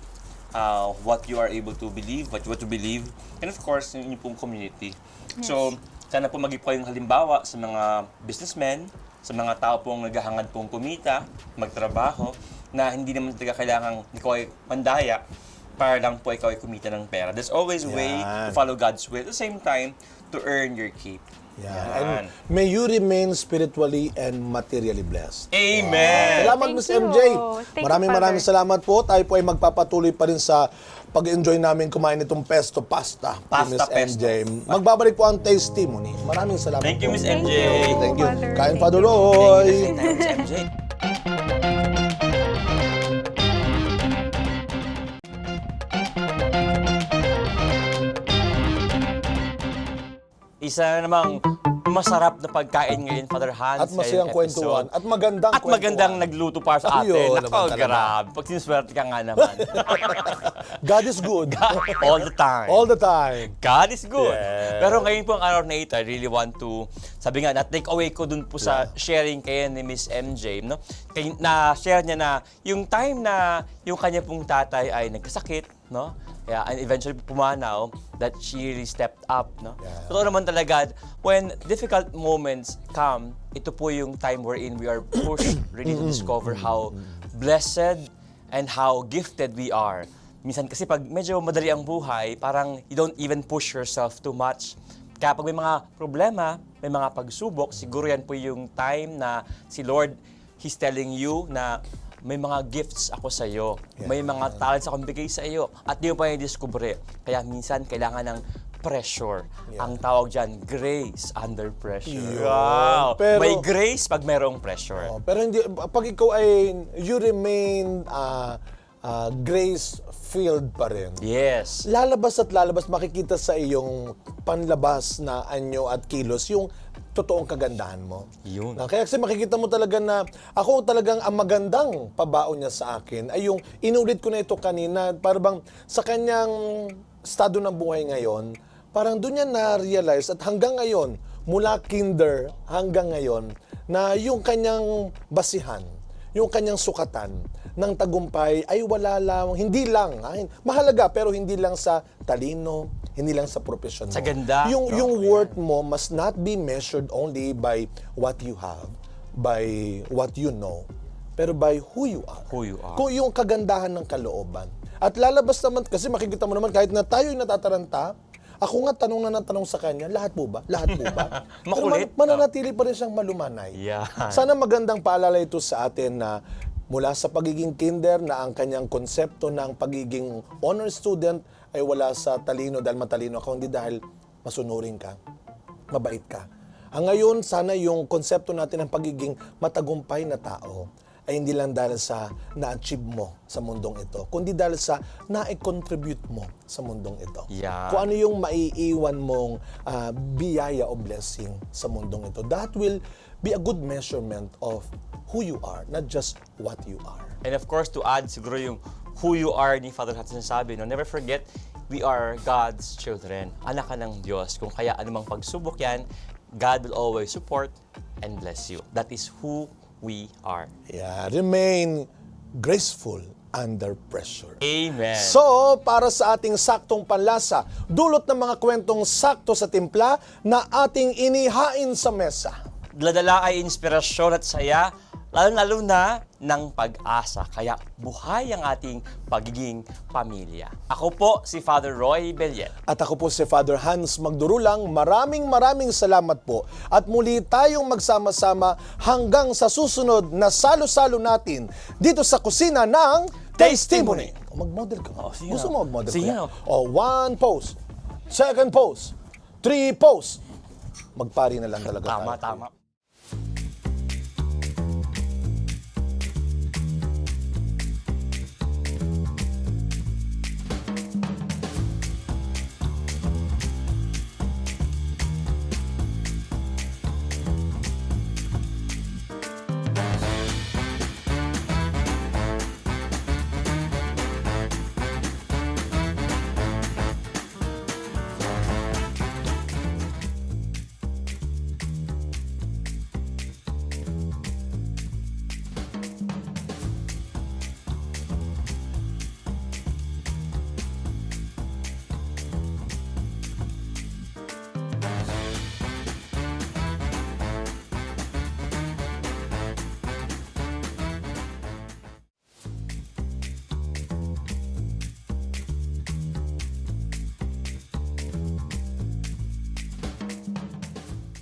A: what you are able to believe, what you believe, and of course, yung inyong pong community. So, sana po maging po yung halimbawa sa mga businessmen, sa mga tao pong naghahangad pong kumita, magtrabaho, na hindi naman talaga kailangang ikaw ay mandaya para lang po ikaw ay kumita ng pera. There's always a way to
B: Yan.
A: follow God's will, at the same time, to earn your keep.
B: Yan.
A: Yan.
B: And may you remain spiritually and materially blessed.
A: Amen!
B: Salamat,
C: Thank
B: Miss
C: you.
B: MJ.
C: Thank you,
B: Maraming
C: Father.
B: salamat po. Tayo po ay magpapatuloy pa rin sa pag-enjoy namin kumain itong pesto pasta.
A: Pasta
B: Miss
A: pesto.
B: MJ. Magbabalik po ang testimony. Maraming salamat
A: Thank you,
B: po.
A: Miss
C: Thank
A: MJ.
C: you,
B: Thank you.
C: Father.
B: Kain,
C: Thank
B: Father
C: you.
B: Roy.
A: Miss MJ. Isa namang masarap na pagkain ngayon, Father Hans.
B: At masayang
A: ngayong episode.
B: kwentuhan. At magandang
A: At magandang
B: kwentuhan.
A: nagluto para sa atin.
B: Ayun,
A: Nako,
B: naman talaga.
A: grabe. Pag sinuswerte ka nga naman.
B: God is good.
A: All the time.
B: All the time.
A: God is good.
B: Yes.
A: Pero ngayon po ang araw na ito, I really want to, sabi nga, na-take away ko dun po sa sharing kayo ni Miss MJ, no? Na-share niya na yung time na yung kanya pong tatay ay nagkasakit, no? Yeah, and eventually pumanaw, that she really stepped up, no?
B: Yeah.
A: Totoo naman talaga, when difficult moments come, ito po yung time wherein we are pushed really to discover how blessed and how gifted we are. Minsan kasi pag medyo madali ang buhay, parang you don't even push yourself too much. Kaya pag may mga problema, may mga pagsubok, siguro yan po yung time na si Lord, He's telling you na may mga gifts ako sa iyo, may mga talents akong bigay sa iyo, at di mo pa i-discover. Kaya minsan kailangan ng pressure.
B: Yeah.
A: Ang tawag dyan, grace under pressure.
B: Yun.
A: Wow!
B: Pero-
A: May grace pag merong pressure.
B: Oh, pero hindi, pag ikaw ay, you remain grace-filled pa rin.
A: Yes.
B: Lalabas at lalabas, makikita sa iyong panlabas na anyo at kilos yung totoong kagandahan mo.
A: Yun.
B: Kaya kasi makikita mo talaga na ako talagang ang magandang pabaon niya sa akin ay yung inulit ko na ito kanina, para bang sa kanyang estado ng buhay ngayon, parang doon niya na-realize at hanggang ngayon, mula kinder hanggang ngayon, na yung kanyang basihan, yung kanyang sukatan ng tagumpay ay wala lang, hindi lang, mahalaga pero hindi lang sa talino, hindi lang sa profesyon mo.
A: Sa ganda,
B: Yung,
A: no?
B: yung worth mo must not be measured only by what you have, by what you know, pero by who you are.
A: Who you are.
B: Kung yung kagandahan ng kalooban. At lalabas naman, kasi makikita mo naman, kahit na tayo'y natataranta, ako nga tanong na ng tanong sa kanya, lahat po ba? Lahat po ba? Pero
A: Makulit.
B: mananatili pa rin siyang malumanay.
A: Yan.
B: Sana magandang paalala ito sa atin na mula sa pagiging kinder na ang kanyang konsepto ng pagiging honor student ay wala sa talino dahil matalino ako, hindi dahil masunurin ka, mabait ka. Ang ngayon, sana yung konsepto natin ng pagiging matagumpay na tao ay hindi lang dahil sa na-achieve mo sa mundong ito, kundi dahil sa na-contribute mo sa mundong ito.
A: Yeah.
B: Kung ano yung maiiwan mong biyaya o blessing sa mundong ito, that will be a good measurement of who you are, not just what you are.
A: And of course, to add siguro yung who you are ni Father Hudson sabi, no, never forget, we are God's children. Anak ka ng Diyos. Kung kaya anumang pagsubok yan, God will always support and bless you. That is who we are.
B: Yeah, remain graceful under pressure.
A: Amen.
B: So, para sa ating saktong panlasa, dulot ng mga kwentong sakto sa timpla na ating inihain sa mesa.
A: Dala ay inspirasyon at saya, lalo-lalo na ng pag-asa. Kaya buhay ang ating pagiging pamilya. Ako po si Father Roy Bellet.
B: At ako po si Father Hans Magdurulang. Maraming salamat po. At muli tayong magsama-sama hanggang sa susunod na salo-salo natin dito sa kusina ng Testimony. Mag-model ka.
A: sige
B: Gusto
A: na.
B: mo mag-model
A: Sige
B: ka?
A: na.
B: One pose, second pose, 3 pose. Magpari na lang talaga tayo.
A: Tama.